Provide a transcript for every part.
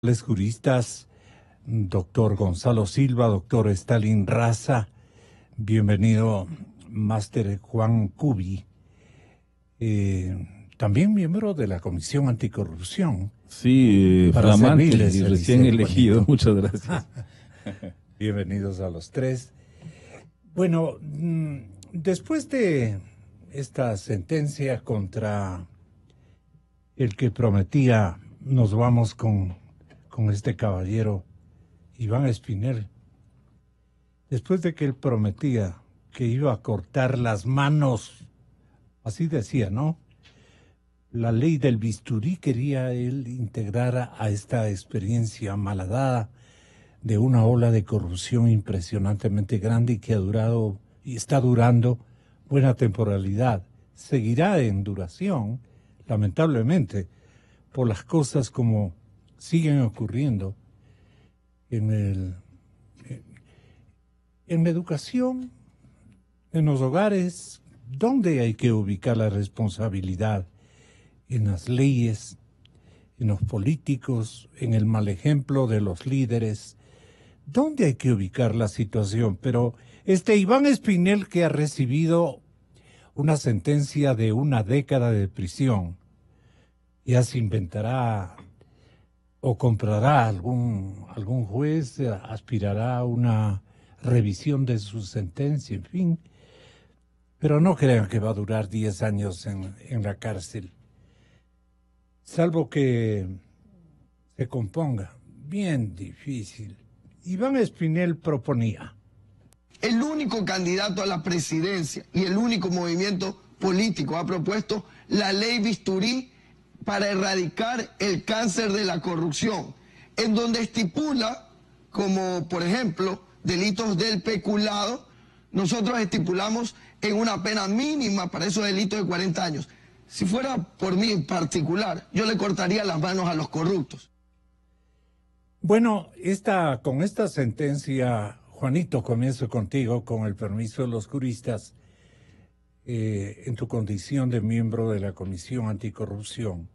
Les juristas, doctor Gonzalo Silva, doctor Stalin Raza, bienvenido, máster Juan Cubi, también miembro de la Comisión Anticorrupción. Sí, Para flamante servirles, y recién elegido, Juanito. muchas gracias. Bienvenidos a los tres. Bueno, después de esta sentencia contra el que prometía, nos vamos con este caballero, Iván Espinel, después de que él prometía que iba a cortar las manos, así decía, ¿no? La ley del bisturí quería él integrar a esta experiencia malhadada de una ola de corrupción impresionantemente grande y que ha durado y está durando buena temporalidad. Seguirá en duración, lamentablemente, por las cosas como siguen ocurriendo en la educación, en los hogares, donde hay que ubicar la responsabilidad, en las leyes, en los políticos, en el mal ejemplo de los líderes, ¿dónde hay que ubicar la situación? Pero Iván Espinel, que ha recibido una sentencia de 1 década de prisión, ya se inventará o comprará algún juez, aspirará a una revisión de su sentencia, en fin. Pero no crean que va a durar 10 años en la cárcel, salvo que se componga. Bien difícil. Iván Espinel proponía: el único candidato a la presidencia y el único movimiento político ha propuesto la ley Bisturí para erradicar el cáncer de la corrupción, en donde estipula, como por ejemplo, delitos del peculado. Nosotros estipulamos en una pena mínima para esos delitos de 40 años. Si fuera por mí en particular, yo le cortaría las manos a los corruptos. Bueno, con esta sentencia, Juanito, comienzo contigo, con el permiso de los juristas, en tu condición de miembro de la Comisión Anticorrupción.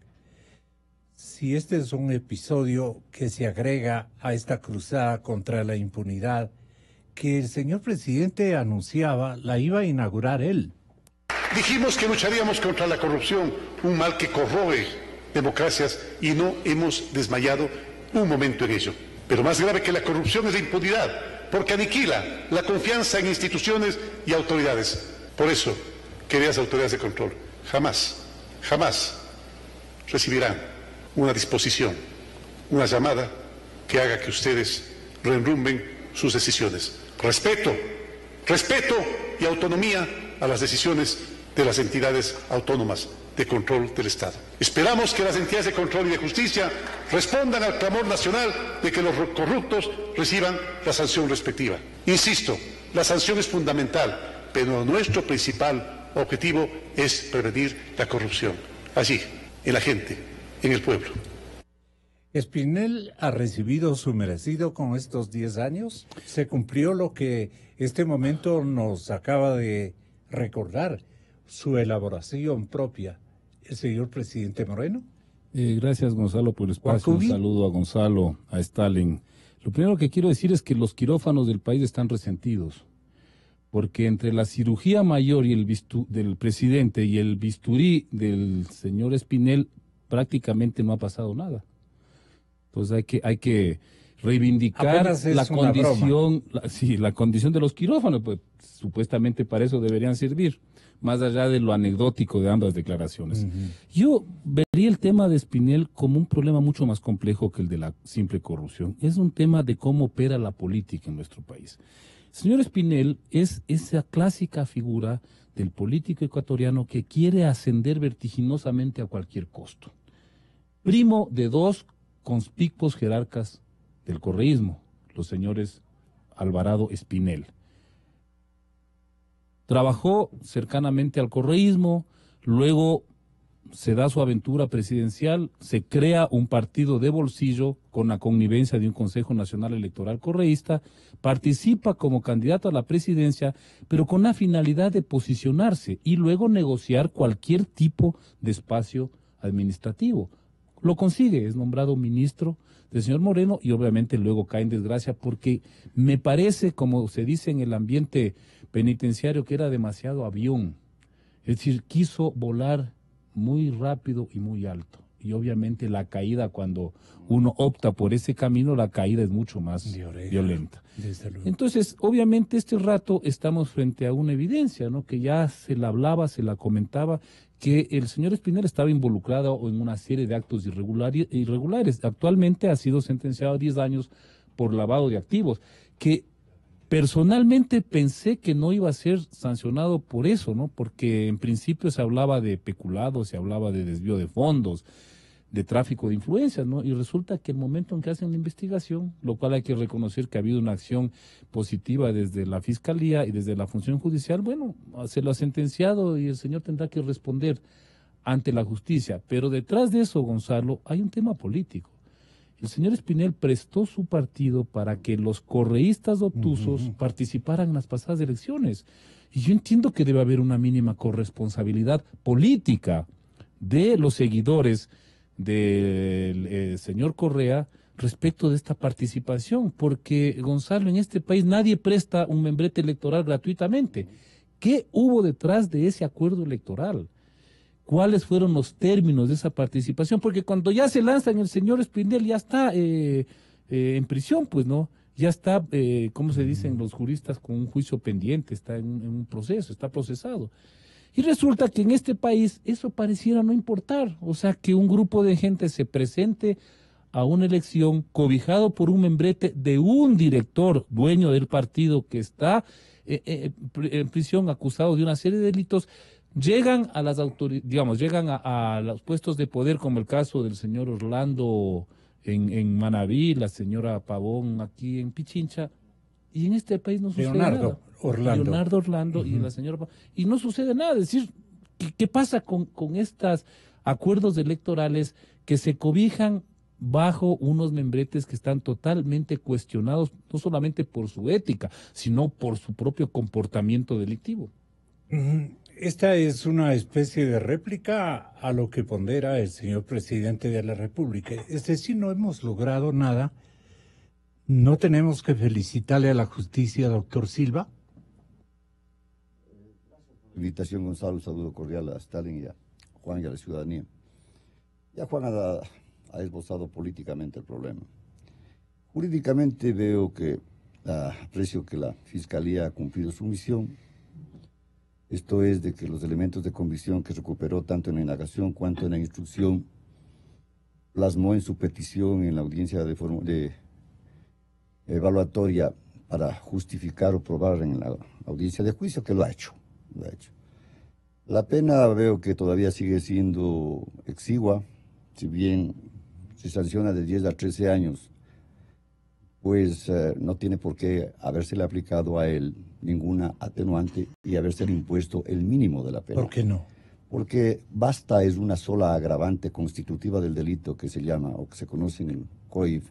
Si este es un episodio que se agrega a esta cruzada contra la impunidad que el señor presidente anunciaba, la iba a inaugurar él. Dijimos que lucharíamos contra la corrupción, un mal que corroe democracias, y no hemos desmayado un momento en ello. Pero más grave que la corrupción es la impunidad, porque aniquila la confianza en instituciones y autoridades. Por eso, queridas autoridades de control, jamás recibirán una disposición, una llamada que haga que ustedes reenrumben sus decisiones. Respeto y autonomía a las decisiones de las entidades autónomas de control del Estado. Esperamos que las entidades de control y de justicia respondan al clamor nacional de que los corruptos reciban la sanción respectiva. Insisto, la sanción es fundamental, pero nuestro principal objetivo es prevenir la corrupción, allí, en la gente, en el pueblo. ¿Espinel ha recibido su merecido con estos 10 años? ¿Se cumplió lo que este momento nos acaba de recordar, su elaboración propia, el señor presidente Moreno? Gracias, Gonzalo, por el espacio. Un saludo a Gonzalo, a Stalin. Lo primero que quiero decir es que los quirófanos del país están resentidos, porque entre la cirugía mayor y del presidente y el bisturí del señor Espinel prácticamente no ha pasado nada. Entonces hay que reivindicar la condición, la condición de los quirófanos, pues supuestamente para eso deberían servir, más allá de lo anecdótico de ambas declaraciones. Yo vería el tema de Espinel como un problema mucho más complejo que el de la simple corrupción. Es un tema de cómo opera la política en nuestro país. El señor Espinel es esa clásica figura del político ecuatoriano que quiere ascender vertiginosamente a cualquier costo. Primo de dos conspicuos jerarcas del correísmo, los señores Alvarado Espinel. Trabajó cercanamente al correísmo, luego se da su aventura presidencial, se crea un partido de bolsillo con la connivencia de un Consejo Nacional Electoral correísta, participa como candidato a la presidencia, pero con la finalidad de posicionarse y luego negociar cualquier tipo de espacio administrativo, lo consigue, es nombrado ministro del señor Moreno y obviamente luego cae en desgracia porque me parece, como se dice en el ambiente penitenciario, que era demasiado avión. Es decir, quiso volar muy rápido y muy alto. Y obviamente la caída, cuando uno opta por ese camino, la caída es mucho más violenta. Entonces, obviamente este rato estamos frente a una evidencia, ¿no? Que ya se la hablaba, se la comentaba, que el señor Spinell estaba involucrado en una serie de actos irregulares. Actualmente ha sido sentenciado a 10 años por lavado de activos, que personalmente pensé que no iba a ser sancionado por eso, ¿no? Porque en principio se hablaba de peculado, se hablaba de desvío de fondos, de tráfico de influencias, ¿no? Y resulta que el momento en que hacen la investigación, lo cual hay que reconocer que ha habido una acción positiva desde la Fiscalía y desde la función judicial, bueno, se lo ha sentenciado y el señor tendrá que responder ante la justicia. Pero detrás de eso, Gonzalo, hay un tema político. El señor Spinell prestó su partido para que los correístas obtusos participaran en las pasadas elecciones. Y yo entiendo que debe haber una mínima corresponsabilidad política de los seguidores del señor Correa respecto de esta participación, porque, Gonzalo, en este país nadie presta un membrete electoral gratuitamente. ¿Qué hubo detrás de ese acuerdo electoral? ¿Cuáles fueron los términos de esa participación? Porque cuando ya se lanzan el señor Spinell ya está en prisión, pues, ¿no? Ya está, ¿cómo se dicen los juristas? Con un juicio pendiente, está en un proceso, está procesado. Y resulta que en este país eso pareciera no importar. O sea, que un grupo de gente se presente a una elección cobijado por un membrete de un director dueño del partido que está en prisión acusado de una serie de delitos. Llegan a las autoridades, digamos, llegan a los puestos de poder, como el caso del señor Orlando en Manabí, la señora Pavón aquí en Pichincha, y en este país no sucede nada. Leonardo Orlando y la señora Pavón, y no sucede nada. Es decir, ¿qué pasa con estos acuerdos electorales que se cobijan bajo unos membretes que están totalmente cuestionados, no solamente por su ética, sino por su propio comportamiento delictivo? Esta es una especie de réplica a lo que pondera el señor presidente de la República. Es decir, no hemos logrado nada. ¿No tenemos que felicitarle a la justicia, doctor Silva? Invitación, Gonzalo, un saludo cordial a Stalin y a Juan y a la ciudadanía. Ya Juan ha esbozado políticamente el problema. Jurídicamente veo que aprecio que la Fiscalía ha cumplido su misión. Esto es de que los elementos de convicción que recuperó tanto en la indagación cuanto en la instrucción plasmó en su petición en la audiencia de evaluatoria para justificar o probar en la audiencia de juicio, que lo ha hecho. La pena veo que todavía sigue siendo exigua, si bien se sanciona de 10 a 13 años, pues no tiene por qué habérsele aplicado a él ninguna atenuante y habérsele impuesto el mínimo de la pena. ¿Por qué no? Porque basta es una sola agravante constitutiva del delito que se llama, o que se conoce en el COIF,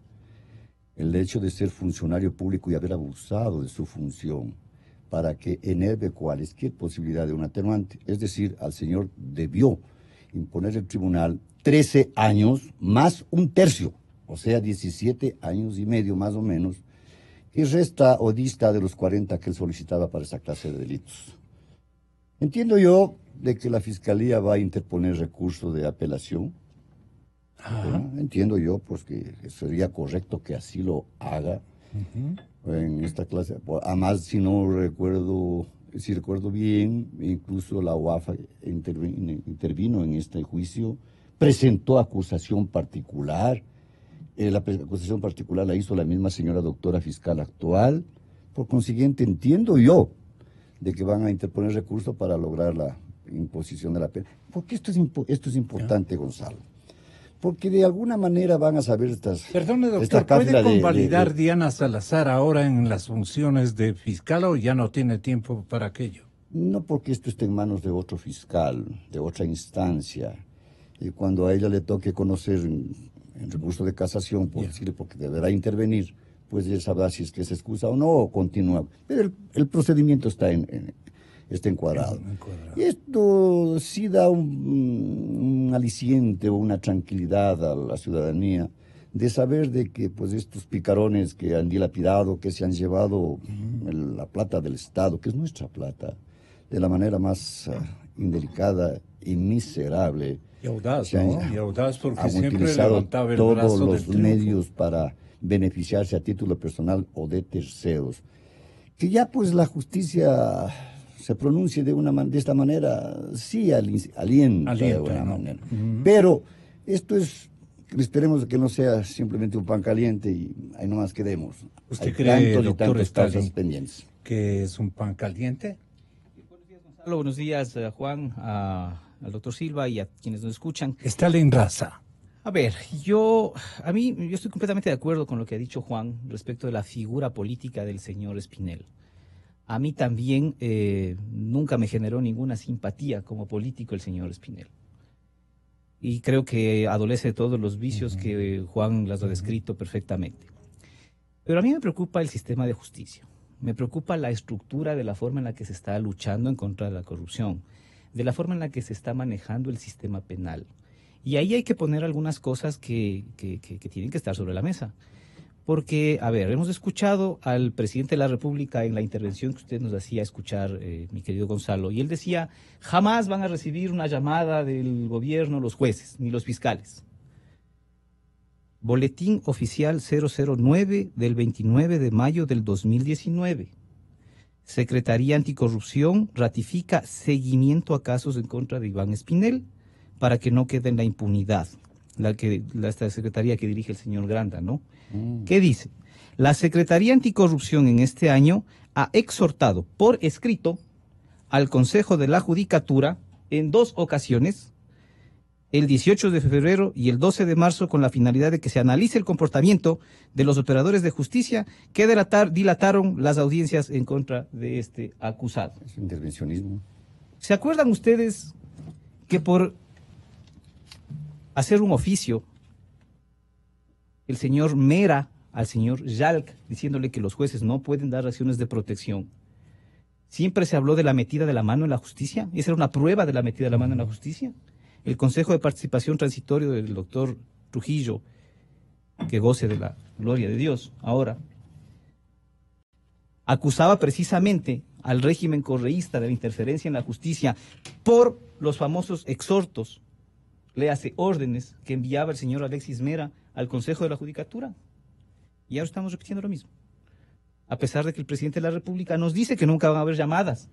el hecho de ser funcionario público y haber abusado de su función para que enerve cualquier posibilidad de un atenuante. Es decir, al señor debió imponer el tribunal 13 años más un tercio, o sea, 17 años y medio más o menos, y resta o dista de los 40 que él solicitaba para esa clase de delitos. Entiendo yo de que la Fiscalía va a interponer recurso de apelación. Bueno, entiendo yo pues que sería correcto que así lo haga en esta clase. Además, si recuerdo bien, incluso la UAFA intervino en este juicio, presentó acusación particular. La acusación particular la hizo la misma señora doctora fiscal actual. Por consiguiente, entiendo yo de que van a interponer recursos para lograr la imposición de la pena. Porque esto es importante, Gonzalo. Porque de alguna manera van a saber estas... Perdone, doctor, ¿puede convalidar Diana Salazar ahora en las funciones de fiscal o ya no tiene tiempo para aquello? No, porque esto está en manos de otro fiscal, de otra instancia. Y cuando a ella le toque conocer en recurso de casación, por decirle, porque deberá intervenir, pues ella sabrá si es que se excusa o no, o continúa. Pero el procedimiento está en está encuadrado. Y esto sí da un aliciente o una tranquilidad a la ciudadanía de saber de que pues estos picarones que han dilapidado, que se han llevado la plata del Estado, que es nuestra plata, de la manera más indelicada y miserable. Y audaz, ¿no? Y audaz porque han siempre utilizado levantaba el todos brazo los del medios para beneficiarse a título personal o de terceros. Que ya pues la justicia se pronuncie de esta manera, sí alienta de buena manera. Pero esto es, esperemos que no sea simplemente un pan caliente y ahí nomás quedemos. ¿Usted cree, doctor Stalin, pendientes, que es un pan caliente? Buenos días, Gonzalo. Buenos días, Juan, al doctor Silva y a quienes nos escuchan. Stalin Raza. A ver, yo estoy completamente de acuerdo con lo que ha dicho Juan respecto de la figura política del señor Espinel. A mí también nunca me generó ninguna simpatía como político el señor Espinel. Y creo que adolece de todos los vicios que Juan las ha descrito perfectamente. Pero a mí me preocupa el sistema de justicia. Me preocupa la estructura de la forma en la que se está luchando en contra de la corrupción, de la forma en la que se está manejando el sistema penal. Y ahí hay que poner algunas cosas que tienen que estar sobre la mesa. Porque, a ver, hemos escuchado al presidente de la República en la intervención que usted nos hacía escuchar, mi querido Gonzalo, y él decía, jamás van a recibir una llamada del gobierno los jueces, ni los fiscales. Boletín Oficial 009 del 29 de mayo del 2019. Secretaría Anticorrupción ratifica seguimiento a casos en contra de Iván Espinel para que no quede en la impunidad. Esta secretaría que dirige el señor Granda, ¿no? ¿Qué dice? La Secretaría Anticorrupción en este año ha exhortado por escrito al Consejo de la Judicatura en 2 ocasiones, el 18 de febrero y el 12 de marzo, con la finalidad de que se analice el comportamiento de los operadores de justicia que dilataron las audiencias en contra de este acusado. Es intervencionismo. ¿Se acuerdan ustedes que por hacer un oficio, el señor Mera al señor Yalc, diciéndole que los jueces no pueden dar acciones de protección, siempre se habló de la metida de la mano en la justicia? Esa era una prueba de la metida de la mano en la justicia. El Consejo de Participación Transitorio del doctor Trujillo, que goce de la gloria de Dios ahora, acusaba precisamente al régimen correísta de la interferencia en la justicia por los famosos exhortos, léase órdenes, que enviaba el señor Alexis Mera al Consejo de la Judicatura. Y ahora estamos repitiendo lo mismo. A pesar de que el presidente de la República nos dice que nunca van a haber llamadas,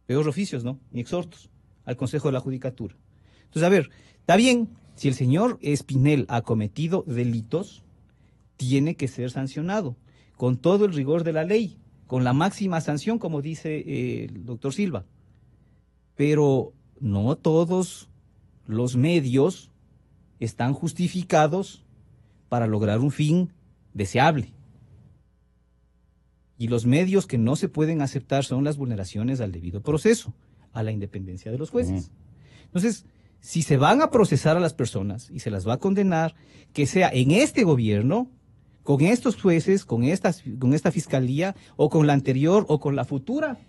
peor oficios, ¿no? Ni exhortos al Consejo de la Judicatura. Entonces, a ver, está bien, si el señor Espinel ha cometido delitos, tiene que ser sancionado con todo el rigor de la ley, con la máxima sanción, como dice el doctor Silva. Pero no todos los medios están justificados para lograr un fin deseable. Y los medios que no se pueden aceptar son las vulneraciones al debido proceso, a la independencia de los jueces. Entonces, si se van a procesar a las personas y se las va a condenar, que sea en este gobierno, con estos jueces, con esta fiscalía, o con la anterior, o con la futura,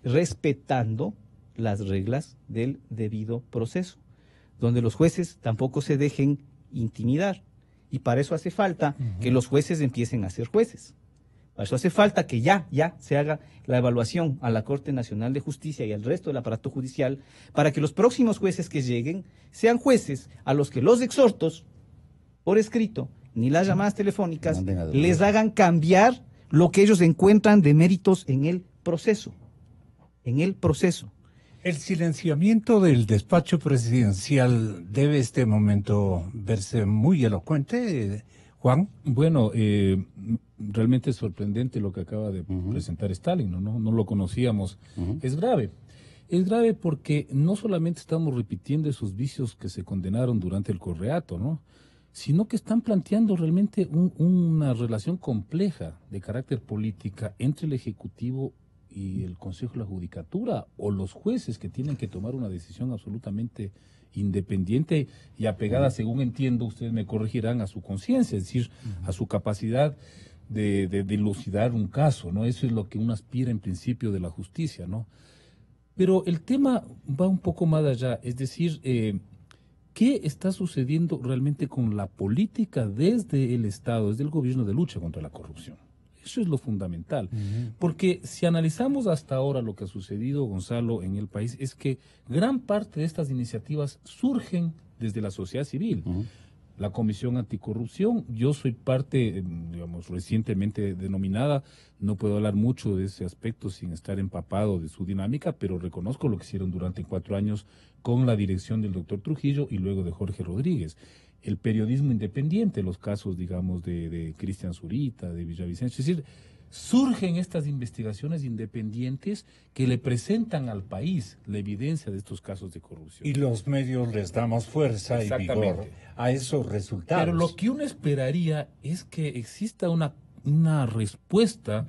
respetando las reglas del debido proceso, donde los jueces tampoco se dejen intimidar. Y para eso hace falta que los jueces empiecen a ser jueces. Para eso hace falta que ya se haga la evaluación a la Corte Nacional de Justicia y al resto del aparato judicial, para que los próximos jueces que lleguen sean jueces a los que los exhortos por escrito ni las llamadas telefónicas les hagan cambiar lo que ellos encuentran de méritos en el proceso. El silenciamiento del despacho presidencial debe este momento verse muy elocuente, Juan. Bueno, realmente es sorprendente lo que acaba de presentar Stalin, no lo conocíamos. Es grave porque no solamente estamos repitiendo esos vicios que se condenaron durante el Correato, ¿no?, sino que están planteando realmente una relación compleja de carácter política entre el Ejecutivo y el Consejo de la Judicatura, o los jueces, que tienen que tomar una decisión absolutamente independiente y apegada, según entiendo, ustedes me corregirán, a su conciencia, es decir, a su capacidad dilucidar un caso, ¿no? Eso es lo que uno aspira en principio de la justicia, ¿no? Pero el tema va un poco más allá, es decir, ¿qué está sucediendo realmente con la política desde el Estado, desde el gobierno de lucha contra la corrupción? Eso es lo fundamental, porque si analizamos hasta ahora lo que ha sucedido, Gonzalo, en el país, es que gran parte de estas iniciativas surgen desde la sociedad civil. La Comisión Anticorrupción, yo soy parte, digamos, recientemente denominada, no puedo hablar mucho de ese aspecto sin estar empapado de su dinámica, pero reconozco lo que hicieron durante 4 años con la dirección del doctor Trujillo y luego de Jorge Rodríguez. El periodismo independiente, los casos, digamos, de Cristian Zurita, de Villavicencio, es decir, surgen estas investigaciones independientes que le presentan al país la evidencia de estos casos de corrupción. Y los medios les damos fuerza y vigor a esos resultados. Pero lo que uno esperaría es que exista una respuesta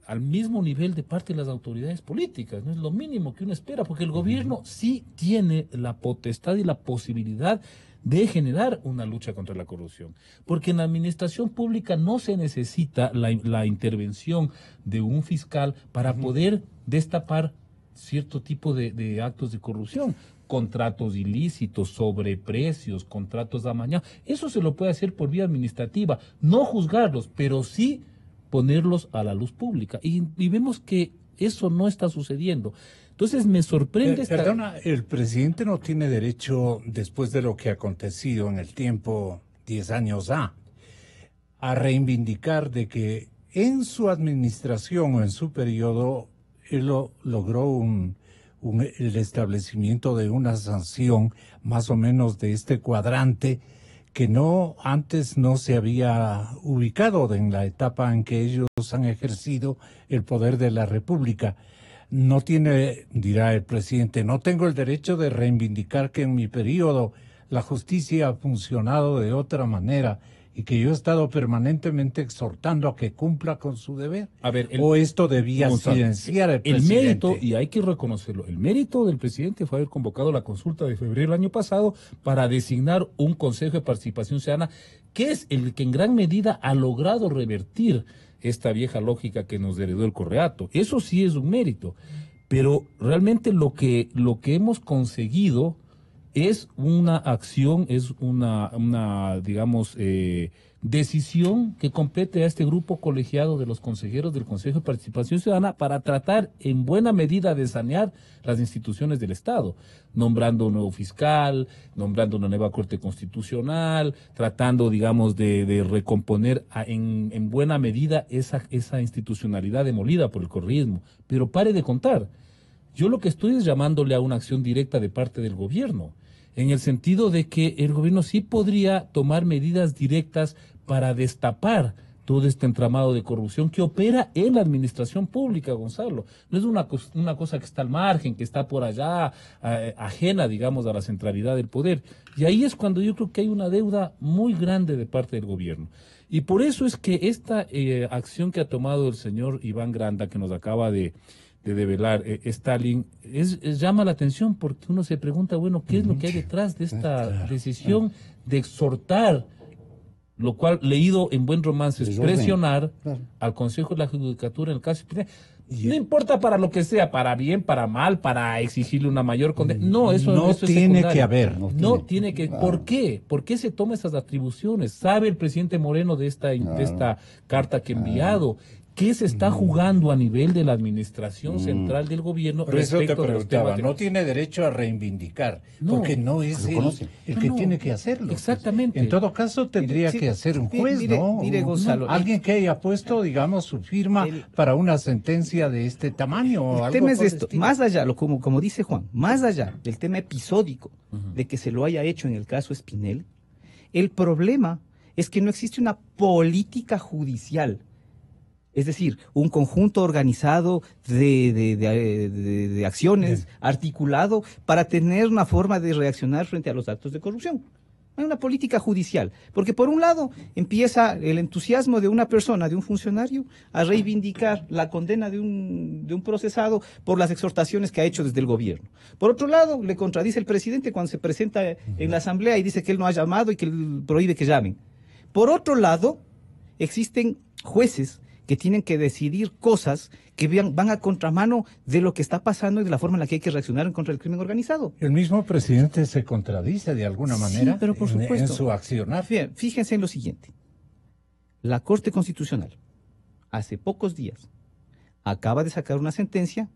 al mismo nivel de parte de las autoridades políticas. No es lo mínimo que uno espera, porque el gobierno sí tiene la potestad y la posibilidad de generar una lucha contra la corrupción, porque en la administración pública no se necesita la intervención de un fiscal para poder destapar cierto tipo de actos de corrupción, contratos ilícitos, sobreprecios, contratos amañados. Eso se lo puede hacer por vía administrativa, no juzgarlos, pero sí ponerlos a la luz pública. Y vemos que eso no está sucediendo. Entonces me sorprende Perdona, el presidente no tiene derecho, después de lo que ha acontecido en el tiempo, 10 años a reivindicar de que en su administración o en su periodo él logró el establecimiento de una sanción más o menos de este cuadrante que antes no se había ubicado en la etapa en que ellos han ejercido el poder de la República. No tiene, dirá el presidente, no tengo el derecho de reivindicar que en mi periodo la justicia ha funcionado de otra manera y que yo he estado permanentemente exhortando a que cumpla con su deber. A ver, o esto debía silenciar el presidente. El mérito, y hay que reconocerlo, el mérito del presidente fue haber convocado la consulta de febrero del año pasado para designar un Consejo de Participación Ciudadana, que es el que en gran medida ha logrado revertir esta vieja lógica que nos heredó el Correato. Eso sí es un mérito, pero realmente lo que hemos conseguido es una acción, es una digamos, decisión que compete a este grupo colegiado de los consejeros del Consejo de Participación Ciudadana para tratar en buena medida de sanear las instituciones del Estado, nombrando un nuevo fiscal, nombrando una nueva Corte Constitucional, tratando, digamos, de recomponer en buena medida esa institucionalidad demolida por el correísmo. Pero pare de contar. Yo lo que estoy es llamándole a una acción directa de parte del gobierno, en el sentido de que el gobierno sí podría tomar medidas directas para destapar todo este entramado de corrupción que opera en la administración pública, Gonzalo. No es una cosa que está al margen, que está por allá, ajena, digamos, a la centralidad del poder. Y ahí es cuando yo creo que hay una deuda muy grande de parte del gobierno. Y por eso es que esta acción que ha tomado el señor Iván Granda, que nos acaba de develar Stalin, llama la atención porque uno se pregunta, bueno, ¿qué es lo que hay detrás de esta decisión de exhortar, lo cual, leído en buen romance, es presionar al Consejo de la Judicatura en el caso Spinelli? No importa para lo que sea, para bien, para mal, para exigirle una mayor condena. No, eso tiene que haber. No tiene que. ¿Por qué? ¿Por qué se toma esas atribuciones? ¿Sabe el presidente Moreno de esta carta que ha enviado? ¿Qué se está jugando a nivel de la administración central del gobierno? Por eso te preguntaba, no tiene derecho a reivindicar, porque no es el que tiene que hacerlo. Exactamente. En todo caso, tendría que hacer un juez, mire, Gonzalo, alguien que haya puesto, digamos, su firma para una sentencia de este tamaño. O algo. El tema es esto, más allá, como dice Juan, más allá del tema episódico de que se lo haya hecho en el caso Spinelli, el problema es que no existe una política judicial. Es decir, un conjunto organizado de acciones, articulado, para tener una forma de reaccionar frente a los actos de corrupción. Hay una política judicial, porque por un lado empieza el entusiasmo de una persona, de un funcionario, a reivindicar la condena de un procesado por las exhortaciones que ha hecho desde el gobierno. Por otro lado, le contradice el presidente cuando se presenta en la asamblea y dice que él no ha llamado y que él prohíbe que llamen. Por otro lado, existen jueces que tienen que decidir cosas que van a contramano de lo que está pasando y de la forma en la que hay que reaccionar en contra del crimen organizado. El mismo presidente se contradice de alguna manera, sí, pero por supuesto, en su accionar. Fíjense en lo siguiente. La Corte Constitucional, hace pocos días, acaba de sacar una sentencia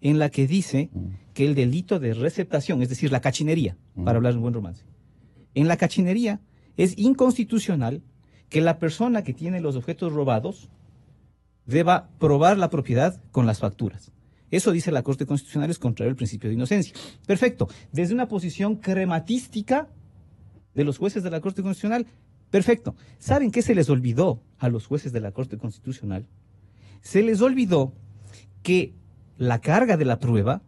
en la que dice que el delito de receptación, es decir, la cachinería, para hablar en buen romance, en la cachinería es inconstitucional que la persona que tiene los objetos robados deba probar la propiedad con las facturas. Eso dice la Corte Constitucional, es contrario al principio de inocencia. Perfecto. Desde una posición crematística de los jueces de la Corte Constitucional, perfecto. ¿Saben qué se les olvidó a los jueces de la Corte Constitucional? Se les olvidó que la carga de la prueba,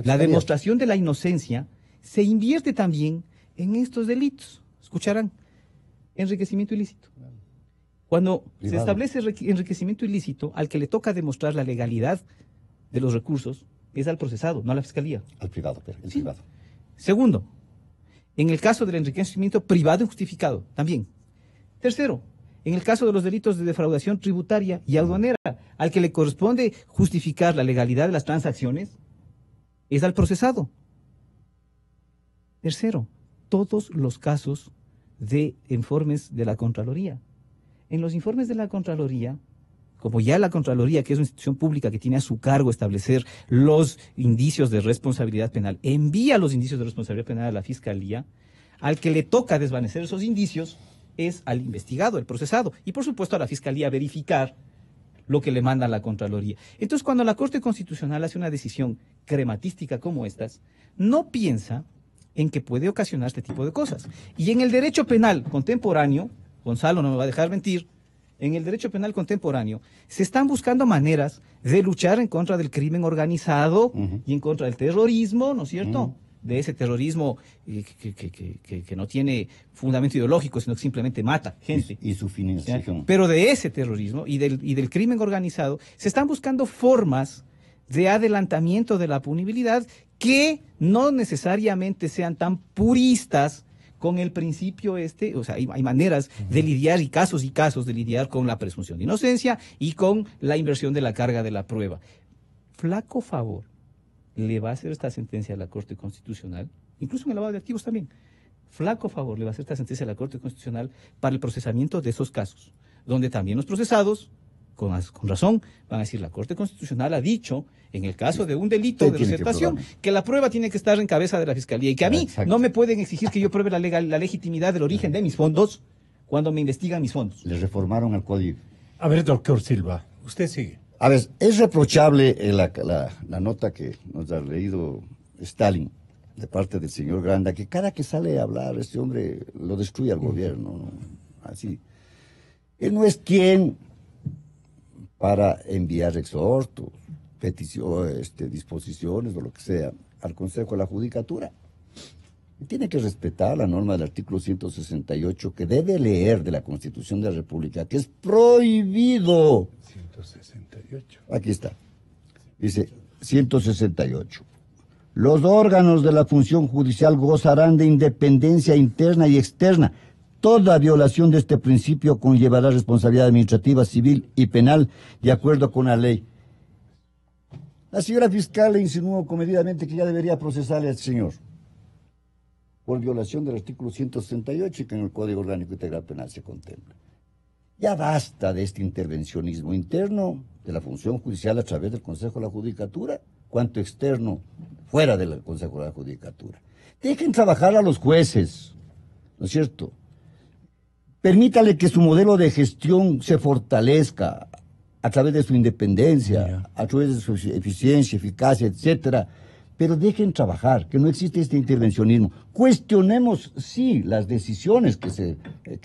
la demostración de la inocencia, se invierte también en estos delitos. Escucharán, enriquecimiento ilícito. Cuando se establece enriquecimiento ilícito, al que le toca demostrar la legalidad de los recursos es al procesado, no a la fiscalía. Al privado, pero el sí. privado. Segundo, en el caso del enriquecimiento privado injustificado, también. Tercero, en el caso de los delitos de defraudación tributaria y aduanera, al que le corresponde justificar la legalidad de las transacciones es al procesado. Tercero, todos los casos de informes de la Contraloría. En los informes de la Contraloría, como ya la Contraloría, que es una institución pública que tiene a su cargo establecer los indicios de responsabilidad penal, envía los indicios de responsabilidad penal a la Fiscalía, al que le toca desvanecer esos indicios es al investigado, el procesado, y por supuesto a la Fiscalía verificar lo que le manda la Contraloría. Entonces, cuando la Corte Constitucional hace una decisión crematística como estas, no piensa en que puede ocasionar este tipo de cosas. Y en el derecho penal contemporáneo, Gonzalo no me va a dejar mentir, en el derecho penal contemporáneo se están buscando maneras de luchar en contra del crimen organizado y en contra del terrorismo, ¿no es cierto? De ese terrorismo que no tiene fundamento ideológico, sino que simplemente mata gente. Y su financiación. Pero de ese terrorismo y del crimen organizado se están buscando formas de adelantamiento de la punibilidad que no necesariamente sean tan puristas con el principio o sea, hay maneras de lidiar y casos de lidiar con la presunción de inocencia y con la inversión de la carga de la prueba. Flaco favor le va a hacer esta sentencia a la Corte Constitucional, incluso en el lavado de activos también. Flaco favor le va a hacer esta sentencia a la Corte Constitucional para el procesamiento de esos casos, donde también los procesados, con razón, van a decir, la Corte Constitucional ha dicho, en el caso de un delito de receptación, que la prueba tiene que estar en cabeza de la Fiscalía y que a mí no me pueden exigir que yo pruebe la legitimidad del origen de mis fondos cuando me investigan mis fondos. Les reformaron el código. A ver, doctor Silva, usted sigue. A ver, es reprochable la nota que nos ha leído Stalin de parte del señor Granda, que cada que sale a hablar, este hombre lo destruye al gobierno, ¿no? Así. Él no es quien para enviar exhortos, peticiones, disposiciones o lo que sea al Consejo de la Judicatura. Tiene que respetar la norma del artículo 168 que debe leer de la Constitución de la República, que es prohibido. 168. Aquí está. Dice 168. Los órganos de la función judicial gozarán de independencia interna y externa. Toda violación de este principio conllevará responsabilidad administrativa, civil y penal de acuerdo con la ley. La señora fiscal le insinuó comedidamente que ya debería procesarle al señor por violación del artículo 168 y que en el Código Orgánico Integral Penal se contempla. Ya basta de este intervencionismo interno de la función judicial a través del Consejo de la Judicatura, cuanto externo fuera del Consejo de la Judicatura. Dejen trabajar a los jueces, ¿no es cierto? Permítale que su modelo de gestión se fortalezca a través de su independencia, a través de su eficiencia, eficacia, etcétera. Pero dejen trabajar, que no existe este intervencionismo. Cuestionemos, sí, las decisiones que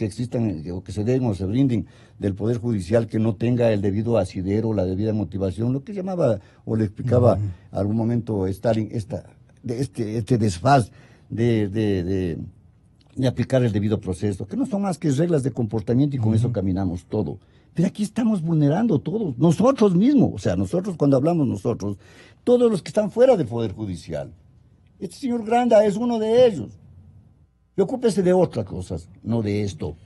existan o que se den o se brinden del Poder Judicial que no tenga el debido asidero, la debida motivación, lo que llamaba o le explicaba algún momento Stalin, este desfaz de aplicar el debido proceso, que no son más que reglas de comportamiento y con eso caminamos todo. Pero aquí estamos vulnerando todos, nosotros mismos, o sea, nosotros cuando hablamos nosotros, todos los que están fuera del Poder Judicial. Este señor Granda es uno de ellos. Preocúpese de otras cosas, no de esto.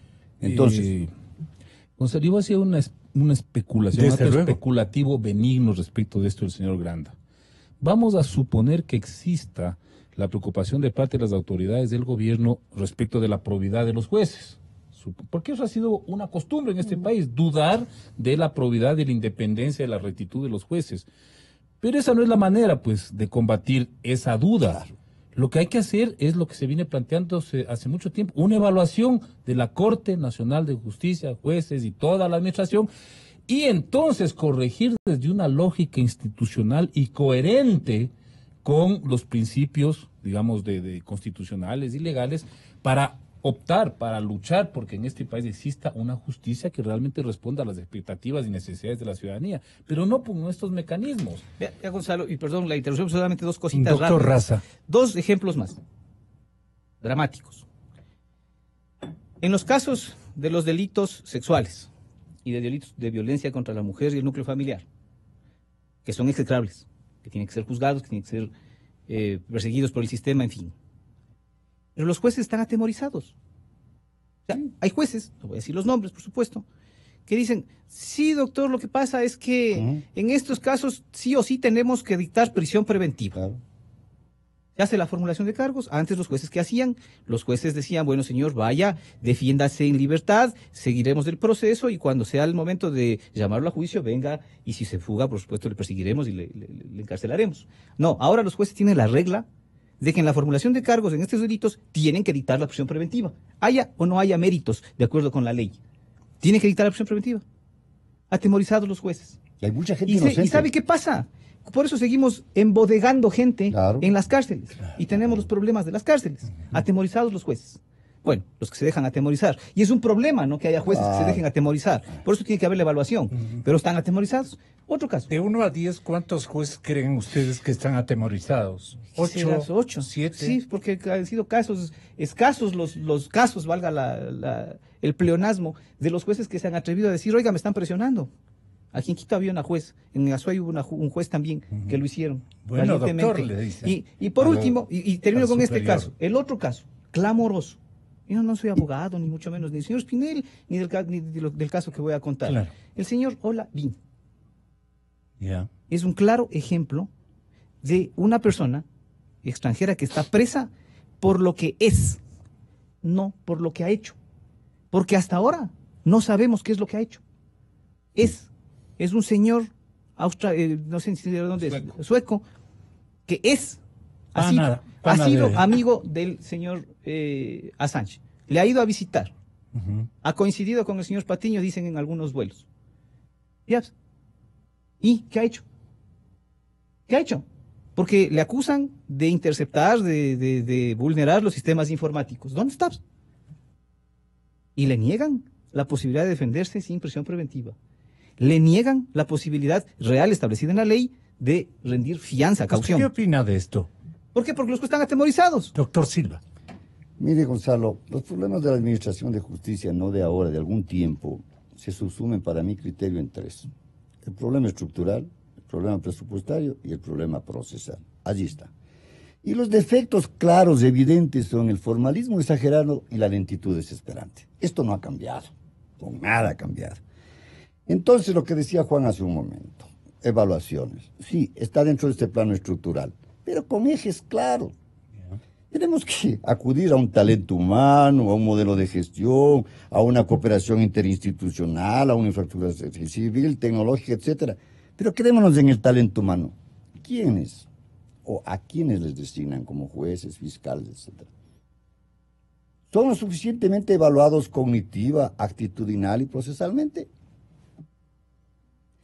Entonces, Gonzalo, yo hacía una especulación, un Desde acto luego. especulativo benigno respecto de esto del señor Granda. Vamos a suponer que exista la preocupación de parte de las autoridades del gobierno respecto de la probidad de los jueces. Porque eso ha sido una costumbre en este país, dudar de la probidad, de la independencia, de la rectitud de los jueces. Pero esa no es la manera, pues, de combatir esa duda. Lo que hay que hacer es lo que se viene planteando hace mucho tiempo, una evaluación de la Corte Nacional de Justicia, jueces y toda la administración, y entonces corregir desde una lógica institucional y coherente con los principios, digamos, de constitucionales y legales, para optar, para luchar porque en este país exista una justicia que realmente responda a las expectativas y necesidades de la ciudadanía, pero no con estos mecanismos. Vea, Gonzalo, y perdón la interrupción, solamente dos cositas Doctor rápidas. Raza. Dos ejemplos más, dramáticos. En los casos de los delitos sexuales y de delitos de violencia contra la mujer y el núcleo familiar, que son execrables, que tienen que ser juzgados, que tienen que ser perseguidos por el sistema, en fin. Pero los jueces están atemorizados. O sea, hay jueces, no voy a decir los nombres, por supuesto, que dicen, sí, doctor, lo que pasa es que en estos casos sí o sí tenemos que dictar prisión preventiva. Claro. Se hace la formulación de cargos. Antes los jueces, ¿qué hacían? Los jueces decían, bueno, señor, vaya, defiéndase en libertad, seguiremos el proceso y cuando sea el momento de llamarlo a juicio, venga, y si se fuga, por supuesto, le perseguiremos y le encarcelaremos. No, ahora los jueces tienen la regla de que en la formulación de cargos en estos delitos tienen que dictar la prisión preventiva. Haya o no haya méritos, de acuerdo con la ley. Tienen que dictar la prisión preventiva. Atemorizados los jueces. Y hay mucha gente ¿Y inocente. sabe qué pasa? Por eso seguimos embodegando gente Claro. en las cárceles. Y tenemos los problemas de las cárceles. Atemorizados los jueces. Bueno, los que se dejan atemorizar. Y es un problema, ¿no? Que haya jueces que se dejen atemorizar. Por eso tiene que haber la evaluación. Pero están atemorizados. Otro caso. De 1 a 10, ¿cuántos jueces creen ustedes que están atemorizados? ¿8? 8, 7. Sí, porque han sido casos escasos los casos, valga el pleonasmo, de los jueces que se han atrevido a decir, oiga, me están presionando. Aquí en Quito había una juez, en Azuay hubo un juez también que lo hicieron. Bueno, valientemente. doctor, le dicen. Y por A lo- último, y termino al con este superior. caso, el otro caso, clamoroso. Yo no soy abogado, ni mucho menos, ni del señor Spinell, ni del caso que voy a contar. Claro. El señor Ola Bin Ya. es un claro ejemplo de una persona extranjera que está presa por lo que es, no por lo que ha hecho. Porque hasta ahora no sabemos qué es lo que ha hecho. Es un señor, no sé de dónde es, sueco, que ha sido amigo del señor Assange. Le ha ido a visitar. Ha coincidido con el señor Patiño, dicen en algunos vuelos. Ya. ¿Y qué ha hecho? ¿Qué ha hecho? Porque le acusan de interceptar, de vulnerar los sistemas informáticos. ¿Dónde estás? Y le niegan la posibilidad de defenderse sin prisión preventiva. Le niegan la posibilidad real establecida en la ley de rendir fianza, caución. ¿Qué opina de esto? ¿Por qué? Porque los que están atemorizados. Doctor Silva. Mire, Gonzalo, los problemas de la Administración de Justicia, no de ahora, de algún tiempo, se subsumen para mi criterio en 3. El problema estructural, el problema presupuestario y el problema procesal. Allí está. Y los defectos claros, evidentes, son el formalismo exagerado y la lentitud desesperante. Esto no ha cambiado, con nada ha cambiado. Entonces, lo que decía Juan hace un momento, evaluaciones. Sí, está dentro de este plano estructural, pero con ejes claros. Tenemos que acudir a un talento humano, a un modelo de gestión, a una cooperación interinstitucional, a una infraestructura civil, tecnológica, etcétera. Pero quedémonos en el talento humano. ¿Quiénes o a quiénes les designan como jueces, fiscales, etcétera? ¿Son lo suficientemente evaluados cognitiva, actitudinal y procesalmente?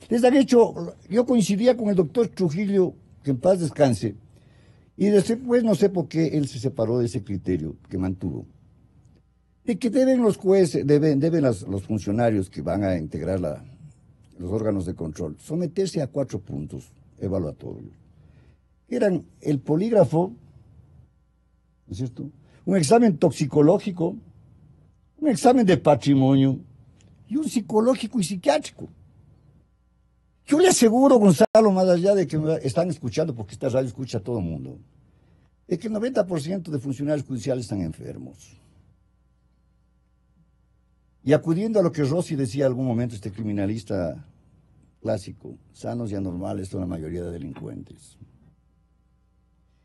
Les han hecho, yo coincidía con el doctor Trujillo, que en paz descanse, y después no sé por qué él se separó de ese criterio que mantuvo. De que deben los jueces, deben los funcionarios que van a integrar los órganos de control, someterse a 4 puntos evaluatorios. Eran el polígrafo, ¿no es cierto? Un examen toxicológico, un examen de patrimonio y un psicológico y psiquiátrico. Yo le aseguro, Gonzalo, más allá de que me están escuchando, porque esta radio escucha a todo el mundo, de que el 90% de funcionarios judiciales están enfermos. Y acudiendo a lo que Rossi decía en algún momento, este criminalista clásico, sanos y anormales son la mayoría de delincuentes.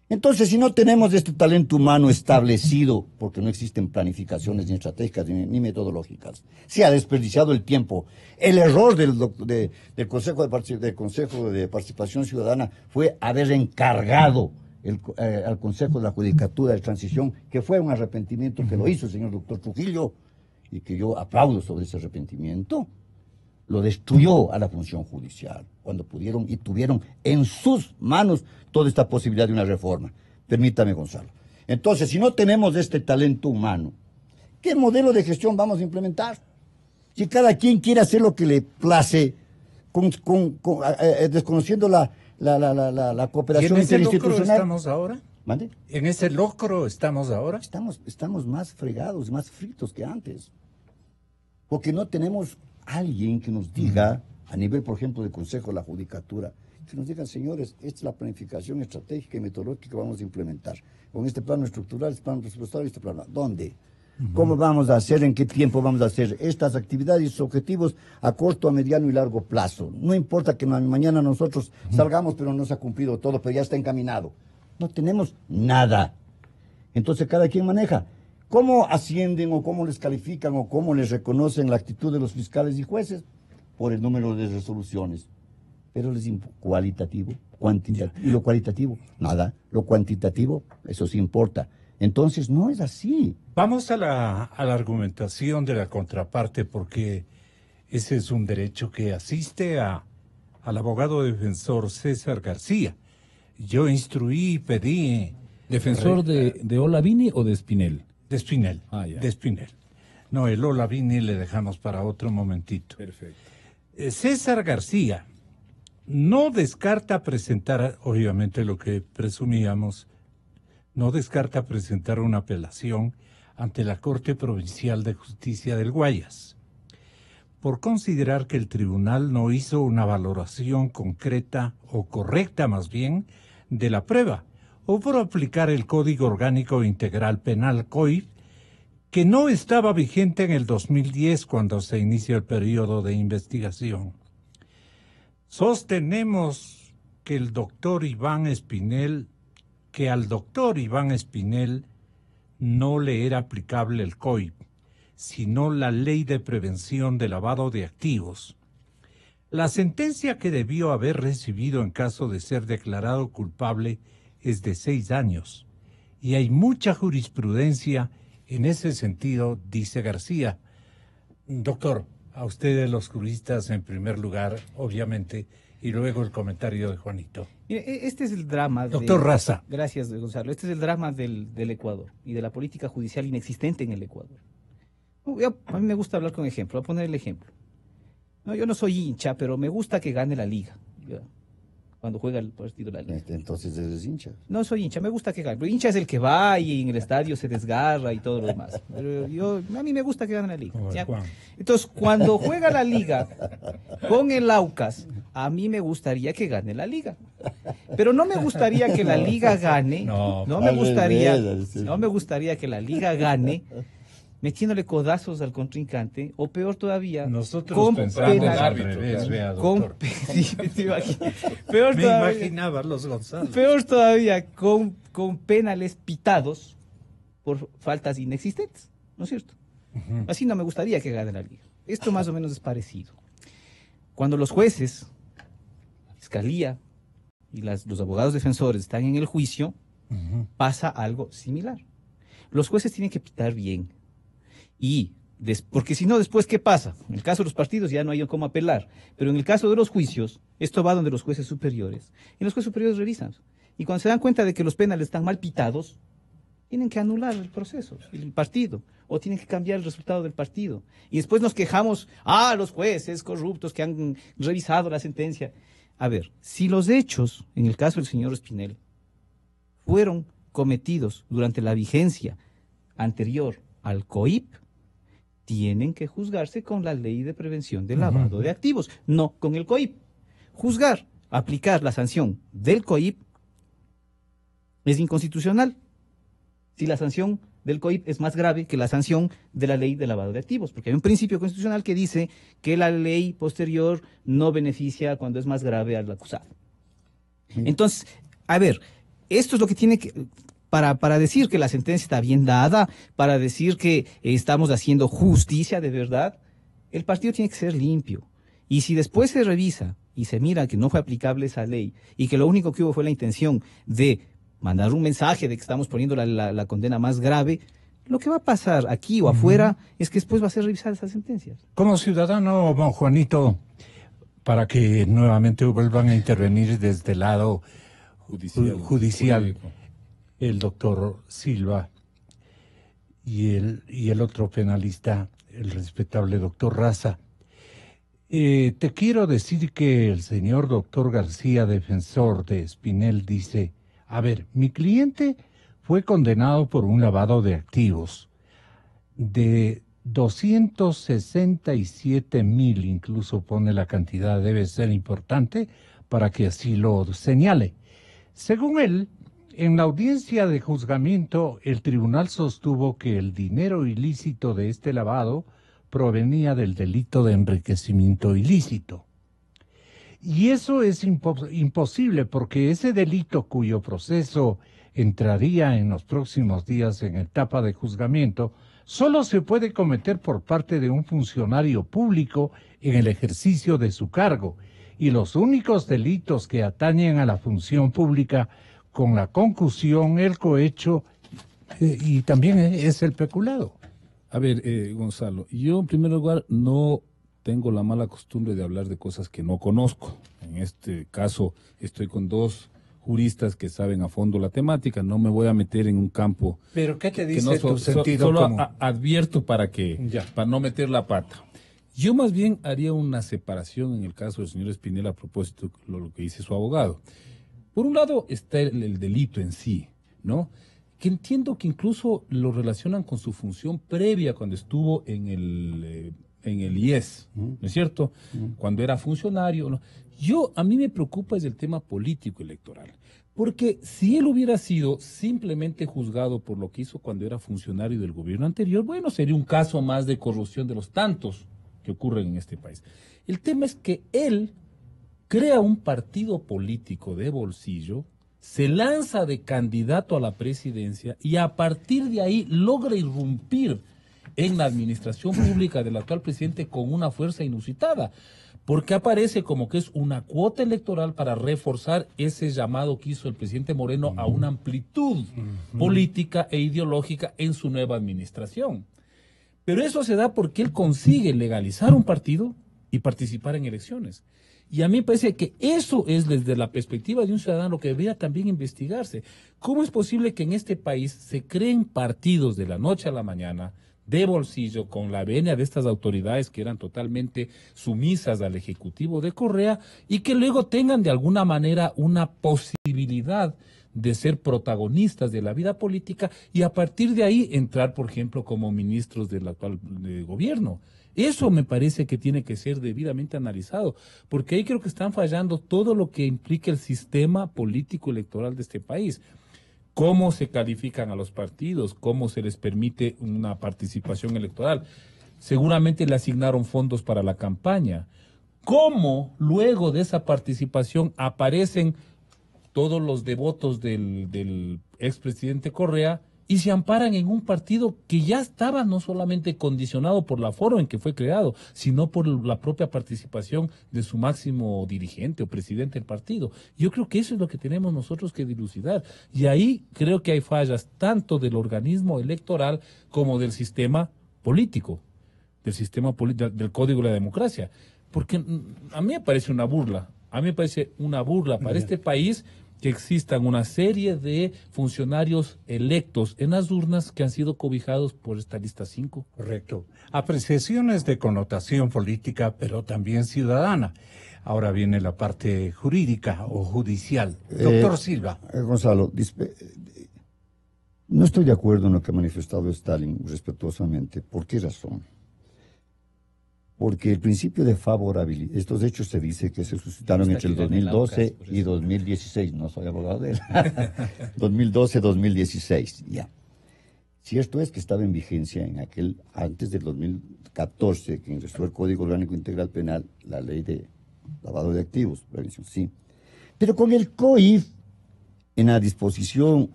Entonces, si no tenemos este talento humano establecido, porque no existen planificaciones ni estratégicas ni metodológicas, se ha desperdiciado el tiempo. El error del Consejo de Participación Ciudadana fue haber encargado al Consejo de la Judicatura de Transición, que fue un arrepentimiento que lo hizo el señor doctor Trujillo, y que yo aplaudo sobre ese arrepentimiento. Lo destruyó a la función judicial, cuando pudieron y tuvieron en sus manos toda esta posibilidad de una reforma. Permítame, Gonzalo. Entonces, si no tenemos este talento humano, ¿qué modelo de gestión vamos a implementar? Si cada quien quiere hacer lo que le place, desconociendo la cooperación interinstitucional. ¿En ese locro estamos ahora? ¿Mande? ¿En ese locro estamos ahora? Estamos más fregados, más fritos que antes. Porque no tenemos alguien que nos diga, a nivel, por ejemplo, del Consejo de la Judicatura, que nos digan, señores, esta es la planificación estratégica y metodológica que vamos a implementar. Con este plano estructural, este plano presupuestario, este plano. ¿Dónde? ¿Cómo vamos a hacer? ¿En qué tiempo vamos a hacer estas actividades y objetivos a corto, a mediano y largo plazo? No importa que mañana nosotros salgamos, pero no se ha cumplido todo, pero ya está encaminado. No tenemos nada. Entonces cada quien maneja. ¿Cómo ascienden o cómo les califican o cómo les reconocen la actitud de los fiscales y jueces? Por el número de resoluciones. Pero les cualitativo, cuantitativo. Y lo cualitativo, nada. Lo cuantitativo, eso sí importa. Entonces no es así. Vamos a la argumentación de la contraparte, porque ese es un derecho que asiste al abogado defensor César García. Yo instruí y pedí... ¿Defensor de Olavini o de Espinel? De Espinel. Ah, ya. De Espinel. No, el Olavini le dejamos para otro momentito. Perfecto. César García no descarta presentar, obviamente lo que presumíamos, no descarta presentar una apelación ante la Corte Provincial de Justicia del Guayas, por considerar que el tribunal no hizo una valoración concreta o correcta más bien de la prueba, o por aplicar el Código Orgánico Integral Penal COIP, que no estaba vigente en el 2010 cuando se inicia el periodo de investigación. Sostenemos que al doctor Iván Espinel no le era aplicable el COIP, sino la Ley de Prevención de Lavado de Activos. La sentencia que debió haber recibido en caso de ser declarado culpable es de 6 años, y hay mucha jurisprudencia en ese sentido, dice García. Doctor, a ustedes los juristas en primer lugar, obviamente, y luego el comentario de Juanito. Mire, este es el drama. Doctor Raza. Gracias, Gonzalo. Este es el drama del Ecuador y de la política judicial inexistente en el Ecuador. A mí me gusta hablar con ejemplo. Voy a poner el ejemplo. No, yo no soy hincha, pero me gusta que gane la liga. Cuando juega el partido de la liga. Entonces eres hincha. No soy hincha, me gusta que gane. Pero hincha es el que va y en el estadio se desgarra y todo lo demás. Pero a mí me gusta que gane la liga. ¿Ya? Entonces, cuando juega la liga con el Aucas, a mí me gustaría que gane la liga. Pero no me gustaría que la liga gane. No me gustaría que la liga gane metiéndole codazos al contrincante, o peor todavía, nosotros con pensando penal, árbitros, vea, doctor. Peor me todavía, imaginaba los González. Peor todavía, con penales pitados por faltas inexistentes, ¿no es cierto? Así no me gustaría que gane la liga. Esto más o menos es parecido. Cuando los jueces, la fiscalía y los abogados defensores están en el juicio, pasa algo similar. Los jueces tienen que pitar bien. Porque si no, después, ¿qué pasa? En el caso de los partidos ya no hay cómo apelar, pero en el caso de los juicios, esto va donde los jueces superiores, y los jueces superiores revisan. Y cuando se dan cuenta de que los penales están mal pitados, tienen que anular el proceso, el partido, o tienen que cambiar el resultado del partido. Y después nos quejamos, los jueces corruptos que han revisado la sentencia. A ver, si los hechos, en el caso del señor Espinel, fueron cometidos durante la vigencia anterior al COIP, tienen que juzgarse con la Ley de Prevención del Lavado de Activos, no con el COIP. Juzgar, aplicar la sanción del COIP es inconstitucional. Si la sanción del COIP es más grave que la sanción de la ley de lavado de activos, porque hay un principio constitucional que dice que la ley posterior no beneficia cuando es más grave al acusado. Entonces, a ver, esto es lo que tiene que... Para decir que la sentencia está bien dada, para decir que estamos haciendo justicia de verdad, el partido tiene que ser limpio. Y si después se revisa y se mira que no fue aplicable esa ley y que lo único que hubo fue la intención de mandar un mensaje de que estamos poniendo la condena más grave, lo que va a pasar aquí o afuera es que después va a ser revisada esas sentencias. Como ciudadano, don Juanito, para que nuevamente vuelvan a intervenir desde el lado judicial el doctor Silva y el otro penalista, el respetable doctor Raza. Te quiero decir que el señor doctor García, defensor de Espinel, dice, a ver, mi cliente fue condenado por un lavado de activos de 267,000, incluso pone la cantidad, debe ser importante para que así lo señale. Según él, en la audiencia de juzgamiento, el tribunal sostuvo que el dinero ilícito de este lavado provenía del delito de enriquecimiento ilícito. Y eso es imposible porque ese delito, cuyo proceso entraría en los próximos días en etapa de juzgamiento, solo se puede cometer por parte de un funcionario público en el ejercicio de su cargo, y los únicos delitos que atañen a la función pública con la concusión, el cohecho y también es el peculado. A ver, Gonzalo, yo en primer lugar no tengo la mala costumbre de hablar de cosas que no conozco. En este caso estoy con dos juristas que saben a fondo la temática, no me voy a meter en un campo. ¿Pero qué te dice no tu sentido solo común? Advierto para no meter la pata. Yo más bien haría una separación en el caso del señor Espinel a propósito de lo que dice su abogado. Por un lado está el delito en sí, ¿no? Que entiendo que incluso lo relacionan con su función previa cuando estuvo en el IES, ¿no es cierto? Cuando era funcionario, ¿no? A mí me preocupa es el tema político electoral, porque si él hubiera sido simplemente juzgado por lo que hizo cuando era funcionario del gobierno anterior, bueno, sería un caso más de corrupción de los tantos que ocurren en este país. El tema es que él crea un partido político de bolsillo, se lanza de candidato a la presidencia y a partir de ahí logra irrumpir en la administración pública del actual presidente con una fuerza inusitada, porque aparece como que es una cuota electoral para reforzar ese llamado que hizo el presidente Moreno a una amplitud política e ideológica en su nueva administración. Pero eso se da porque él consigue legalizar un partido y participar en elecciones. Y a mí me parece que eso es desde la perspectiva de un ciudadano que debería también investigarse. ¿Cómo es posible que en este país se creen partidos de la noche a la mañana, de bolsillo, con la venia de estas autoridades que eran totalmente sumisas al Ejecutivo de Correa y que luego tengan de alguna manera una posibilidad de ser protagonistas de la vida política y a partir de ahí entrar, por ejemplo, como ministros del actual gobierno? Eso me parece que tiene que ser debidamente analizado, porque ahí creo que están fallando todo lo que implica el sistema político electoral de este país. Cómo se califican a los partidos, cómo se les permite una participación electoral. Seguramente le asignaron fondos para la campaña. Cómo luego de esa participación aparecen todos los devotos del expresidente Correa y se amparan en un partido que ya estaba no solamente condicionado por la forma en que fue creado, sino por la propia participación de su máximo dirigente o presidente del partido. Yo creo que eso es lo que tenemos nosotros que dilucidar. Y ahí creo que hay fallas tanto del organismo electoral como del sistema político, del Código de la Democracia. Porque a mí me parece una burla, para este país que existan una serie de funcionarios electos en las urnas que han sido cobijados por esta lista 5. Correcto. Apreciaciones de connotación política, pero también ciudadana. Ahora viene la parte jurídica o judicial. Doctor Silva. Gonzalo, no estoy de acuerdo en lo que ha manifestado Stalin respetuosamente. ¿Por qué razón? Porque el principio de favorabilidad, estos hechos se dice que se suscitaron entre el 2012 y 2016, no soy abogado de él, 2012-2016, ya. Cierto es que estaba en vigencia antes del 2014, que ingresó el Código Orgánico Integral Penal, la ley de lavado de activos, prevención, sí. Pero con el COIF, en la disposición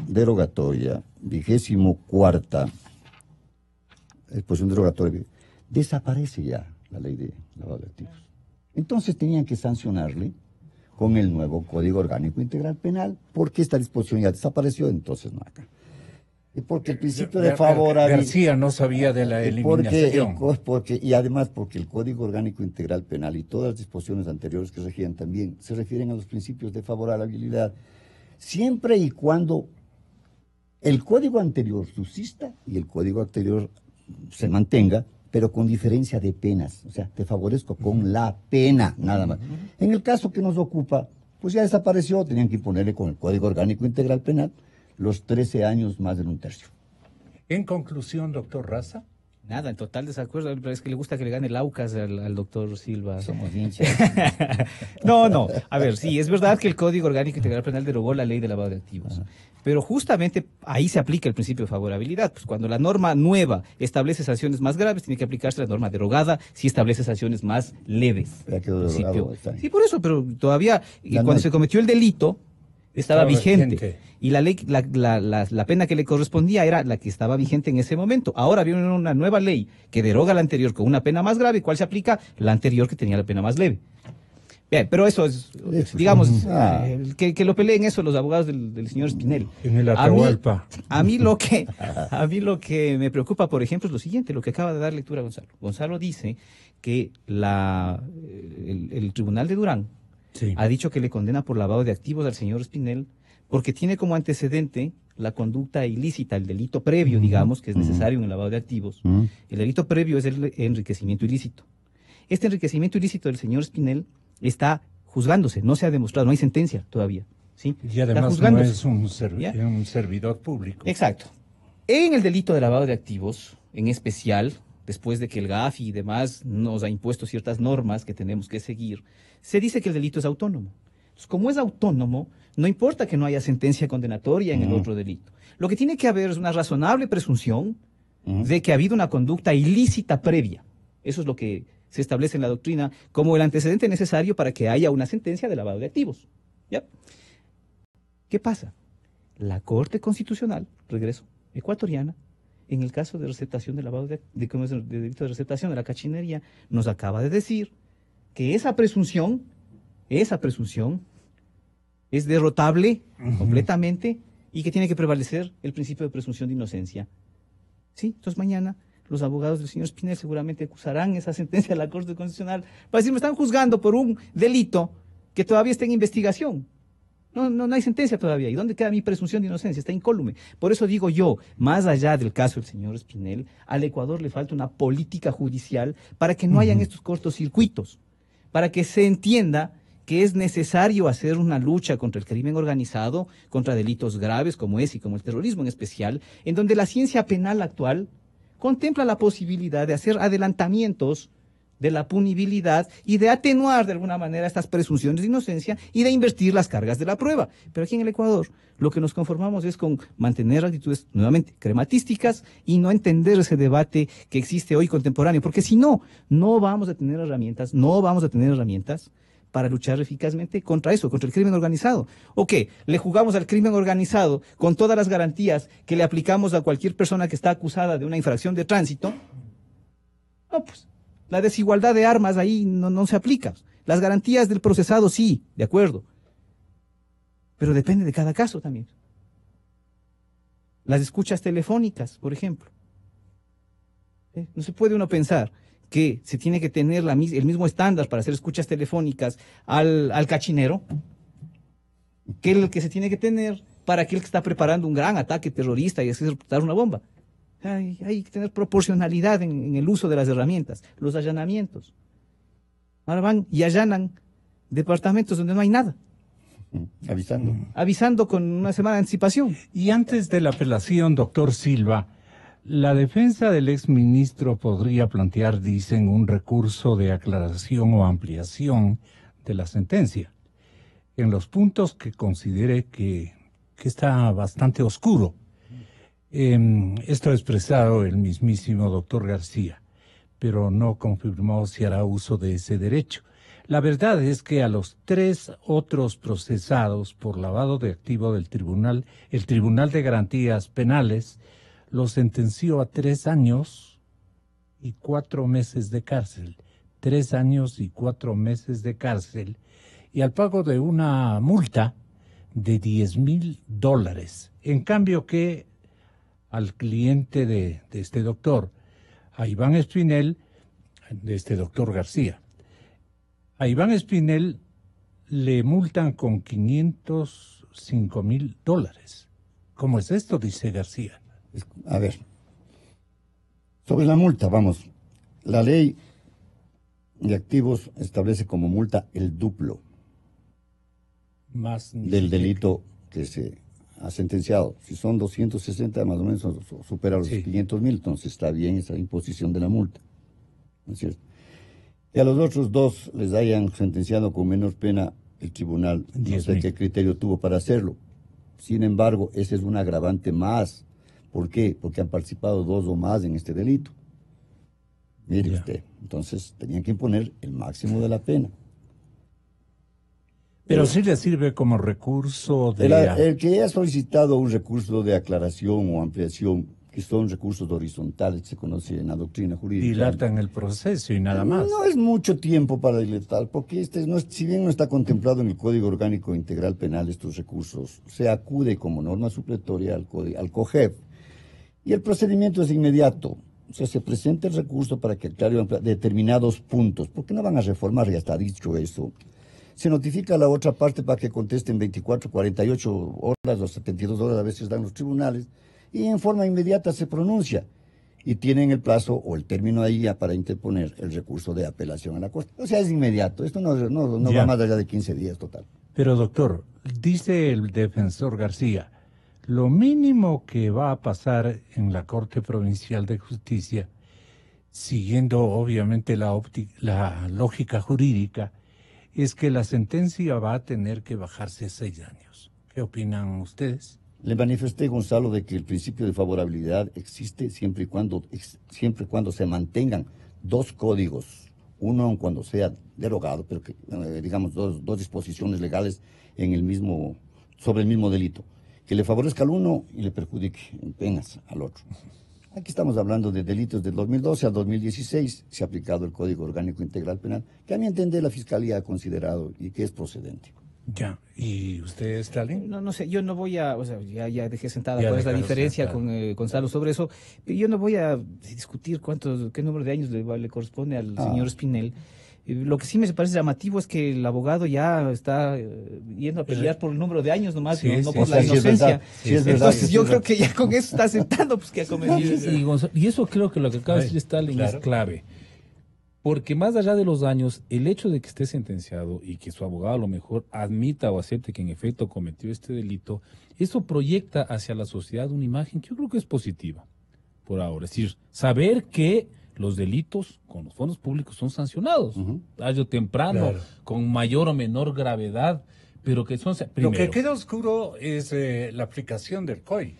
derogatoria, 24ª, disposición derogatoria, desaparece ya la ley de lavado de activos. Entonces tenían que sancionarle con el nuevo Código Orgánico Integral Penal, porque esta disposición ya desapareció, entonces no acá. Y porque el principio de favorabilidad... García no sabía de la eliminación. Y además porque el Código Orgánico Integral Penal y todas las disposiciones anteriores que regían también se refieren a los principios de favorabilidad, siempre y cuando el código anterior subsista y el código anterior se mantenga, pero con diferencia de penas. O sea, te favorezco con la pena, nada más. En el caso que nos ocupa, pues ya desapareció, tenían que imponerle con el Código Orgánico Integral Penal los 13 años más de 1/3. En conclusión, doctor Raza. Nada, en total desacuerdo. Es que le gusta que le gane el Aucas al doctor Silva. Somos bien No. A ver, sí, es verdad que el Código Orgánico Integral Penal derogó la ley de lavado de activos. Ajá. Pero justamente ahí se aplica el principio de favorabilidad. Pues cuando la norma nueva establece sanciones más graves, tiene que aplicarse la norma derogada si establece sanciones más leves. Ya quedó derogado, sí, por eso, pero todavía cuando se cometió el delito estaba vigente. Y la ley, la pena que le correspondía era la que estaba vigente en ese momento. Ahora viene una nueva ley que deroga la anterior con una pena más grave, ¿cuál se aplica? La anterior que tenía la pena más leve. Bien, pero eso es, digamos, que lo peleen eso los abogados del señor Espinel. En el Atahualpa. A mí lo que me preocupa, por ejemplo, es lo siguiente, lo que acaba de dar lectura Gonzalo. Gonzalo dice que el Tribunal de Durán ha dicho que le condena por lavado de activos al señor Espinel porque tiene como antecedente la conducta ilícita, el delito previo, digamos, que es necesario en el lavado de activos. El delito previo es el enriquecimiento ilícito. Este enriquecimiento ilícito del señor Espinel está juzgándose, no se ha demostrado, no hay sentencia todavía. ¿Sí? Y además no es un servidor público. Exacto. En el delito de lavado de activos, en especial, después de que el GAFI y demás nos ha impuesto ciertas normas que tenemos que seguir, se dice que el delito es autónomo. Entonces, como es autónomo, no importa que no haya sentencia condenatoria en el otro delito. Lo que tiene que haber es una razonable presunción de que ha habido una conducta ilícita previa. Eso es lo que se establece en la doctrina como el antecedente necesario para que haya una sentencia de lavado de activos. ¿Ya? ¿Qué pasa? La Corte Constitucional, regreso, ecuatoriana, en el caso de receptación de lavado de delito de receptación de la cachinería, nos acaba de decir que esa presunción es derrotable completamente y que tiene que prevalecer el principio de presunción de inocencia. ¿Sí? Entonces mañana los abogados del señor Espinel seguramente acusarán esa sentencia de la Corte Constitucional para decir, me están juzgando por un delito que todavía está en investigación. No hay sentencia todavía. ¿Y dónde queda mi presunción de inocencia? Está incólume. Por eso digo yo, más allá del caso del señor Espinel, al Ecuador le falta una política judicial para que no hayan estos cortocircuitos, para que se entienda que es necesario hacer una lucha contra el crimen organizado, contra delitos graves como ese y como el terrorismo en especial, en donde la ciencia penal actual contempla la posibilidad de hacer adelantamientos de la punibilidad y de atenuar de alguna manera estas presunciones de inocencia y de invertir las cargas de la prueba. Pero aquí en el Ecuador lo que nos conformamos es con mantener actitudes nuevamente crematísticas y no entender ese debate que existe hoy contemporáneo, porque si no vamos a tener herramientas, para luchar eficazmente contra eso, contra el crimen organizado. ¿O qué? ¿Le jugamos al crimen organizado con todas las garantías que le aplicamos a cualquier persona que está acusada de una infracción de tránsito? No, pues la desigualdad de armas ahí no se aplica. Las garantías del procesado sí, de acuerdo. Pero depende de cada caso también. Las escuchas telefónicas, por ejemplo. No se puede uno pensar que se tiene que tener el mismo estándar para hacer escuchas telefónicas al cachinero que el que se tiene que tener para aquel que está preparando un gran ataque terrorista y hacer explotar una bomba. Hay que tener proporcionalidad en el uso de las herramientas, los allanamientos. Ahora van y allanan departamentos donde no hay nada. Avisando con una semana de anticipación. Y antes de la apelación, doctor Silva, la defensa del exministro podría plantear, dicen, un recurso de aclaración o ampliación de la sentencia en los puntos que considere que está bastante oscuro. Esto ha expresado el mismísimo doctor García, pero no confirmó si hará uso de ese derecho. La verdad es que a los 3 otros procesados por lavado de activo del tribunal, el Tribunal de Garantías Penales los sentenció a 3 años y 4 meses de cárcel. 3 años y 4 meses de cárcel y al pago de una multa de $10,000. En cambio que al cliente de este doctor, a Iván Espinel, de este doctor García, a Iván Espinel le multan con $505,000. ¿Cómo es esto? Dice García. A ver, sobre la multa, vamos. La ley de activos establece como multa el duplo más del delito que se ha sentenciado. Si son 260, más o menos supera los 500,000, entonces está bien esa imposición de la multa, ¿no es cierto? Y a los otros 2 les hayan sentenciado con menor pena, el tribunal no sé qué criterio tuvo para hacerlo. Sin embargo, ese es un agravante más. ¿Por qué? Porque han participado 2 o más en este delito. Mire usted, entonces tenían que imponer el máximo de la pena. Pero sí le sirve como recurso de... El que ha solicitado un recurso de aclaración o ampliación, que son recursos horizontales, que se conoce en la doctrina jurídica. Dilatan el proceso y nada más. No es mucho tiempo para dilatar, porque si bien no está contemplado en el Código Orgánico Integral Penal estos recursos, se acude como norma supletoria al COGEP. Y el procedimiento es inmediato. O sea, se presenta el recurso para que aclare determinados puntos, porque no van a reformar, ya está dicho eso. Se notifica a la otra parte para que contesten 24, 48 horas o 72 horas, a veces dan los tribunales, y en forma inmediata se pronuncia. Y tienen el plazo o el término ahí ya para interponer el recurso de apelación a la Corte. O sea, es inmediato. Esto no va más allá de 15 días total. Pero, doctor, dice el defensor García, lo mínimo que va a pasar en la Corte Provincial de Justicia, siguiendo obviamente la lógica jurídica, es que la sentencia va a tener que bajarse a 6 años. ¿Qué opinan ustedes? Le manifesté, Gonzalo, de que el principio de favorabilidad existe siempre y cuando se mantengan 2 códigos, uno cuando sea derogado, pero que, digamos, dos disposiciones legales sobre el mismo delito, que le favorezca al uno y le perjudique en penas al otro. Aquí estamos hablando de delitos del 2012 al 2016, se ha aplicado el Código Orgánico Integral Penal, que a mi entender la Fiscalía ha considerado y que es procedente. Ya, ¿y usted, Stalin? No sé, yo no voy a, o sea, ya dejé sentada cuál es la diferencia con Gonzalo sobre eso, pero yo no voy a discutir qué número de años le corresponde al señor Espinel. Lo que sí me parece llamativo es que el abogado ya está yendo a pelear por el número de años nomás, no por la inocencia. Entonces yo creo que ya con eso está aceptando pues, que ha cometido. Y eso creo que lo que acaba de decir Stalin es clave. Porque más allá de los años, el hecho de que esté sentenciado y que su abogado a lo mejor admita o acepte que en efecto cometió este delito, eso proyecta hacia la sociedad una imagen que yo creo que es positiva por ahora. Es decir, saber que los delitos con los fondos públicos son sancionados, tarde o temprano, con mayor o menor gravedad, pero que son... Primero, lo que queda oscuro es la aplicación del COI.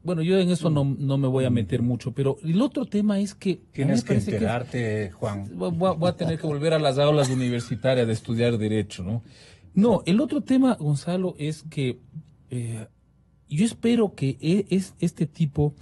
Bueno, yo en eso no me voy a meter mucho, pero el otro tema es que... Tienes que enterarte, Juan. Voy a tener que volver a las aulas universitarias de estudiar Derecho, ¿no? No, el otro tema, Gonzalo, es que yo espero que este tipo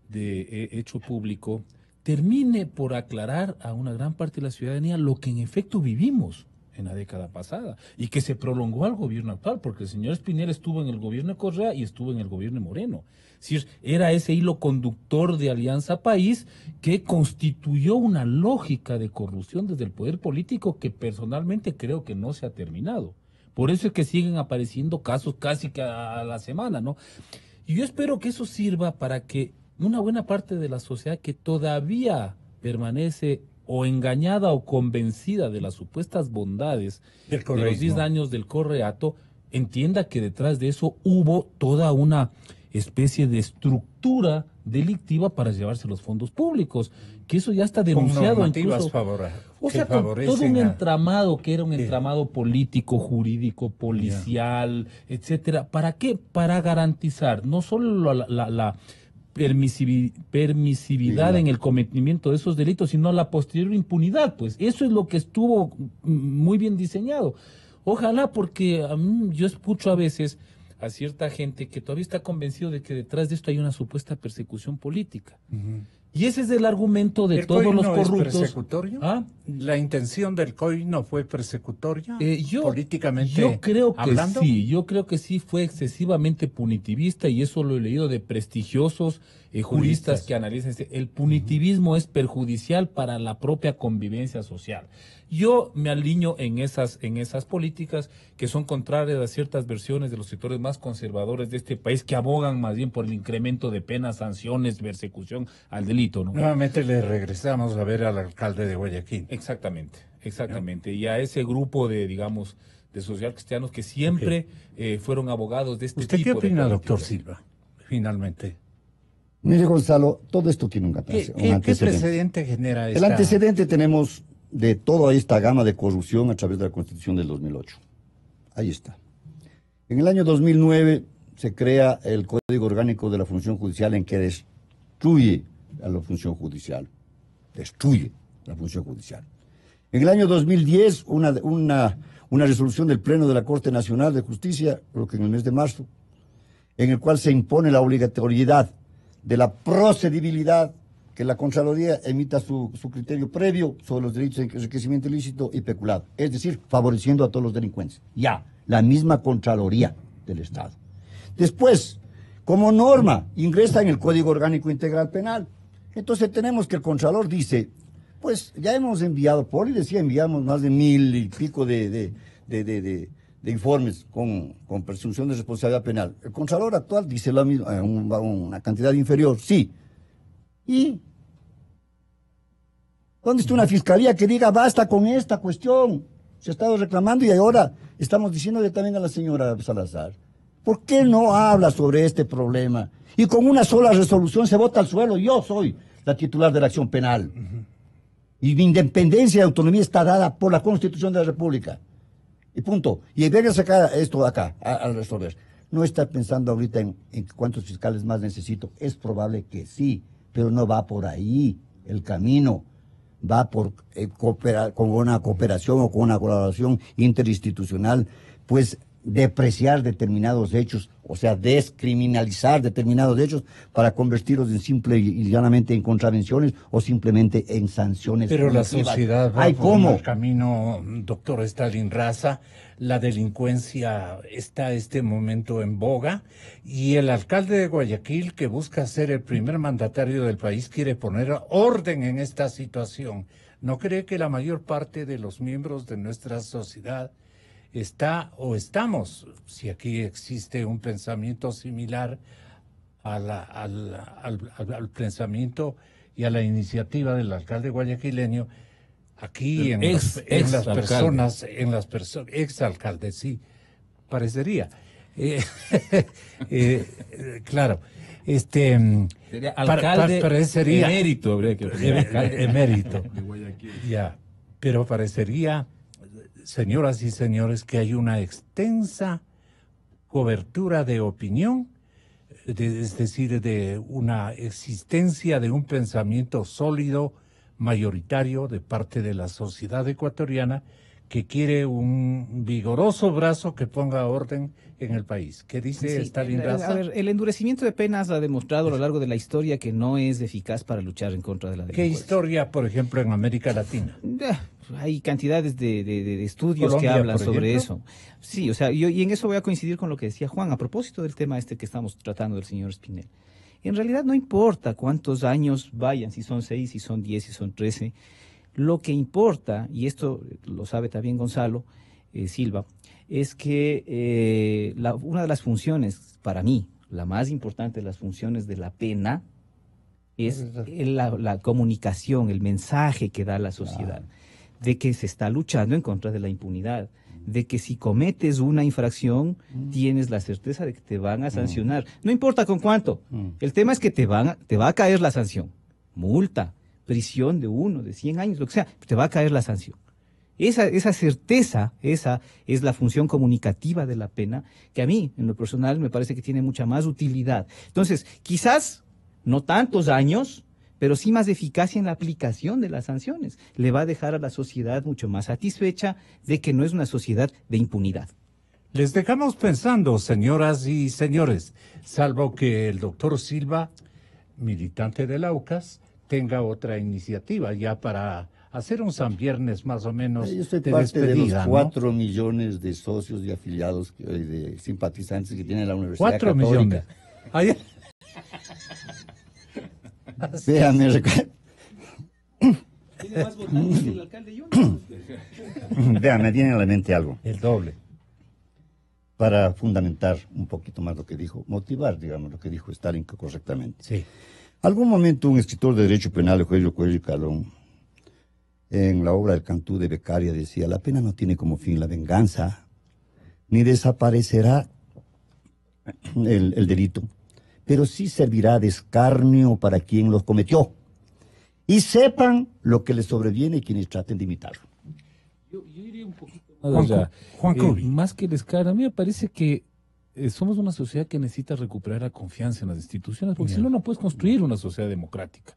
de hecho público termine por aclarar a una gran parte de la ciudadanía lo que en efecto vivimos en la década pasada y que se prolongó al gobierno actual, porque el señor Espinel estuvo en el gobierno de Correa y estuvo en el gobierno de Moreno. Es decir, era ese hilo conductor de Alianza País que constituyó una lógica de corrupción desde el poder político que personalmente creo que no se ha terminado. Por eso es que siguen apareciendo casos casi que a la semana, ¿no? Y yo espero que eso sirva para que una buena parte de la sociedad que todavía permanece o engañada o convencida de las supuestas bondades de los 10 años del correato, entienda que detrás de eso hubo toda una especie de estructura delictiva para llevarse los fondos públicos, que eso ya está denunciado incluso. O sea, con todo un entramado que era un entramado político, jurídico, policial, etcétera. ¿Para qué? Para garantizar no solo permisividad en el cometimiento de esos delitos, sino la posterior impunidad. Pues eso es lo que estuvo muy bien diseñado. Ojalá, porque yo escucho a veces a cierta gente que todavía está convencido de que detrás de esto hay una supuesta persecución política. Y ese es el argumento de todos los corruptos. ¿Es persecutorio? ¿Ah? ¿La intención del COI no fue persecutoria? Políticamente yo creo que hablando. Sí, yo creo que sí fue excesivamente punitivista, y eso lo he leído de prestigiosos juristas que analizan. El punitivismo es perjudicial para la propia convivencia social. Yo me alineo en esas políticas que son contrarias a ciertas versiones de los sectores más conservadores de este país, que abogan más bien por el incremento de penas, sanciones, persecución al delito, ¿no? Nuevamente le regresamos a ver al alcalde de Guayaquil. Exactamente. ¿No? Y a ese grupo de, digamos, de social cristianos que siempre fueron abogados de este tipo. ¿Usted qué opina, doctor Silva, finalmente? Mire, Gonzalo, todo esto tiene un antecedente. ¿Qué precedente genera El antecedente tenemos de toda esta gama de corrupción a través de la Constitución del 2008. Ahí está. En el año 2009 se crea el Código Orgánico de la Función Judicial, en que destruye a la función judicial. Destruye la función judicial. En el año 2010, una resolución del Pleno de la Corte Nacional de Justicia, creo que en el mes de marzo, en el cual se impone la obligatoriedad de la procedibilidad, que la Contraloría emita su criterio previo sobre los delitos de enriquecimiento ilícito y peculado, es decir, favoreciendo a todos los delincuentes. Ya, la misma Contraloría del Estado. Después, como norma, ingresa en el Código Orgánico Integral Penal. Entonces tenemos que el Contralor dice, pues ya hemos enviado, Poli decía, enviamos más de 1000 y pico de informes con presunción de responsabilidad penal. El Contralor actual dice lo mismo, una cantidad inferior, sí. ¿Y dónde está una fiscalía que diga basta con esta cuestión? Se ha estado reclamando y ahora estamos diciéndole también a la señora Salazar, ¿por qué no habla sobre este problema? Y con una sola resolución se bota al suelo. Yo soy la titular de la acción penal. Y mi independencia y autonomía está dada por la Constitución de la República. Y punto. Y venga a sacar esto acá, al resolver. No estar pensando ahorita en cuántos fiscales más necesito. Es probable que sí, pero no va por ahí el camino. Va por cooperar, con una cooperación o con una colaboración interinstitucional, pues depreciar determinados hechos, o sea, descriminalizar determinados hechos para convertirlos en simple y llanamente en contravenciones o simplemente en sanciones. Pero punitivas. La sociedad va por el camino, doctor Stalin Raza. La delincuencia está este momento en boga y el alcalde de Guayaquil, que busca ser el primer mandatario del país, quiere poner orden en esta situación. ¿No cree que la mayor parte de los miembros de nuestra sociedad estamos, si aquí existe un pensamiento similar al pensamiento y a la iniciativa del alcalde guayaquileño, aquí exalcalde, sí, parecería. Claro, sería alcalde parecería emérito, emérito, de Guayaquil. Ya, pero parecería, señoras y señores, que hay una extensa cobertura de opinión, es decir, de una existencia de un pensamiento sólido, mayoritario de parte de la sociedad ecuatoriana, que quiere un vigoroso brazo que ponga orden en el país. ¿Qué dice Stalin Raza? A ver, el endurecimiento de penas ha demostrado a lo largo de la historia que no es eficaz para luchar en contra de la delincuencia. ¿Qué historia, por ejemplo, en América Latina? Hay cantidades de estudios Colombia, que hablan sobre eso. Sí, o sea, y en eso voy a coincidir con lo que decía Juan, a propósito del tema que estamos tratando del señor Espinel. En realidad no importa cuántos años vayan, si son 6, si son 10, si son 13. Lo que importa, y esto lo sabe también Gonzalo Silva, es que una de las funciones, para mí, la más importante de las funciones de la pena es la comunicación, el mensaje que da la sociedad, de que se está luchando en contra de la impunidad, de que si cometes una infracción, tienes la certeza de que te van a sancionar. No importa con cuánto. El tema es que te va a caer la sanción. Multa, prisión de 1, de 100 años, lo que sea, te va a caer la sanción. Esa certeza, esa es la función comunicativa de la pena, que a mí, en lo personal, me parece que tiene mucha más utilidad. Entonces, quizás no tantos años, pero sí más eficacia en la aplicación de las sanciones. Le va a dejar a la sociedad mucho más satisfecha de que no es una sociedad de impunidad. Les dejamos pensando, señoras y señores, salvo que el doctor Silva, militante de la UCAS, tenga otra iniciativa ya para hacer un San Viernes más o menos yo soy de parte despedida, de los 4 millones de socios y afiliados, de simpatizantes que tiene la Universidad 4 Católica. millones. Ay, Véame, Tiene más votantes que el alcalde Yunda. me tiene en la mente algo. el doble. Para fundamentar un poquito más lo que dijo, motivar, digamos, lo que dijo Stalin correctamente. Sí. Algún momento un escritor de derecho penal, Eugenio Coello Calón, en la obra del Cantú de Beccaria decía: la pena no tiene como fin la venganza, ni desaparecerá el delito, pero sí servirá de escarnio para quien los cometió. Y sepan lo que les sobreviene quienes traten de imitarlo. Yo iría un poquito más allá. Juan Cubi. Más que el escar, a mí me parece que somos una sociedad que necesita recuperar la confianza en las instituciones, porque si no, no puedes construir una sociedad democrática.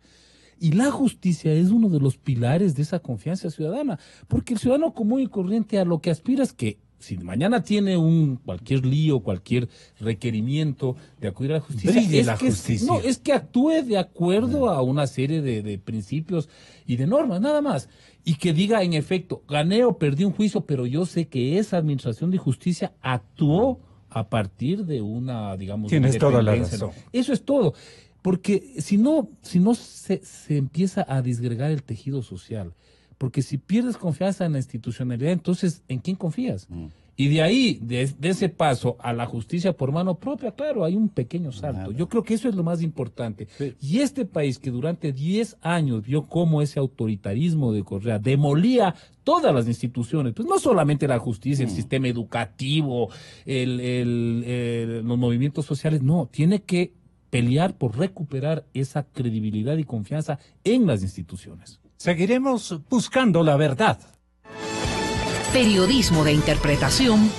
Y la justicia es uno de los pilares de esa confianza ciudadana, porque el ciudadano común y corriente a lo que aspira es que si mañana tiene cualquier lío, cualquier requerimiento de acudir a la justicia, es que actúe de acuerdo a una serie de principios y de normas, nada más. Y que diga, en efecto, gané o perdí un juicio, pero yo sé que esa administración de justicia actuó a partir de una, digamos, tienes toda la independencia. razón. Eso es todo. Porque si no se empieza a disgregar el tejido social. Porque si pierdes confianza en la institucionalidad, entonces, ¿en quién confías? Y de ahí, de ese paso a la justicia por mano propia, claro, hay un pequeño salto. Yo creo que eso es lo más importante. Sí. Y este país que durante 10 años vio cómo ese autoritarismo de Correa demolía todas las instituciones, pues no solamente la justicia, el sistema educativo, los movimientos sociales, no, tiene que pelear por recuperar esa credibilidad y confianza en las instituciones. Seguiremos buscando la verdad. Periodismo de interpretación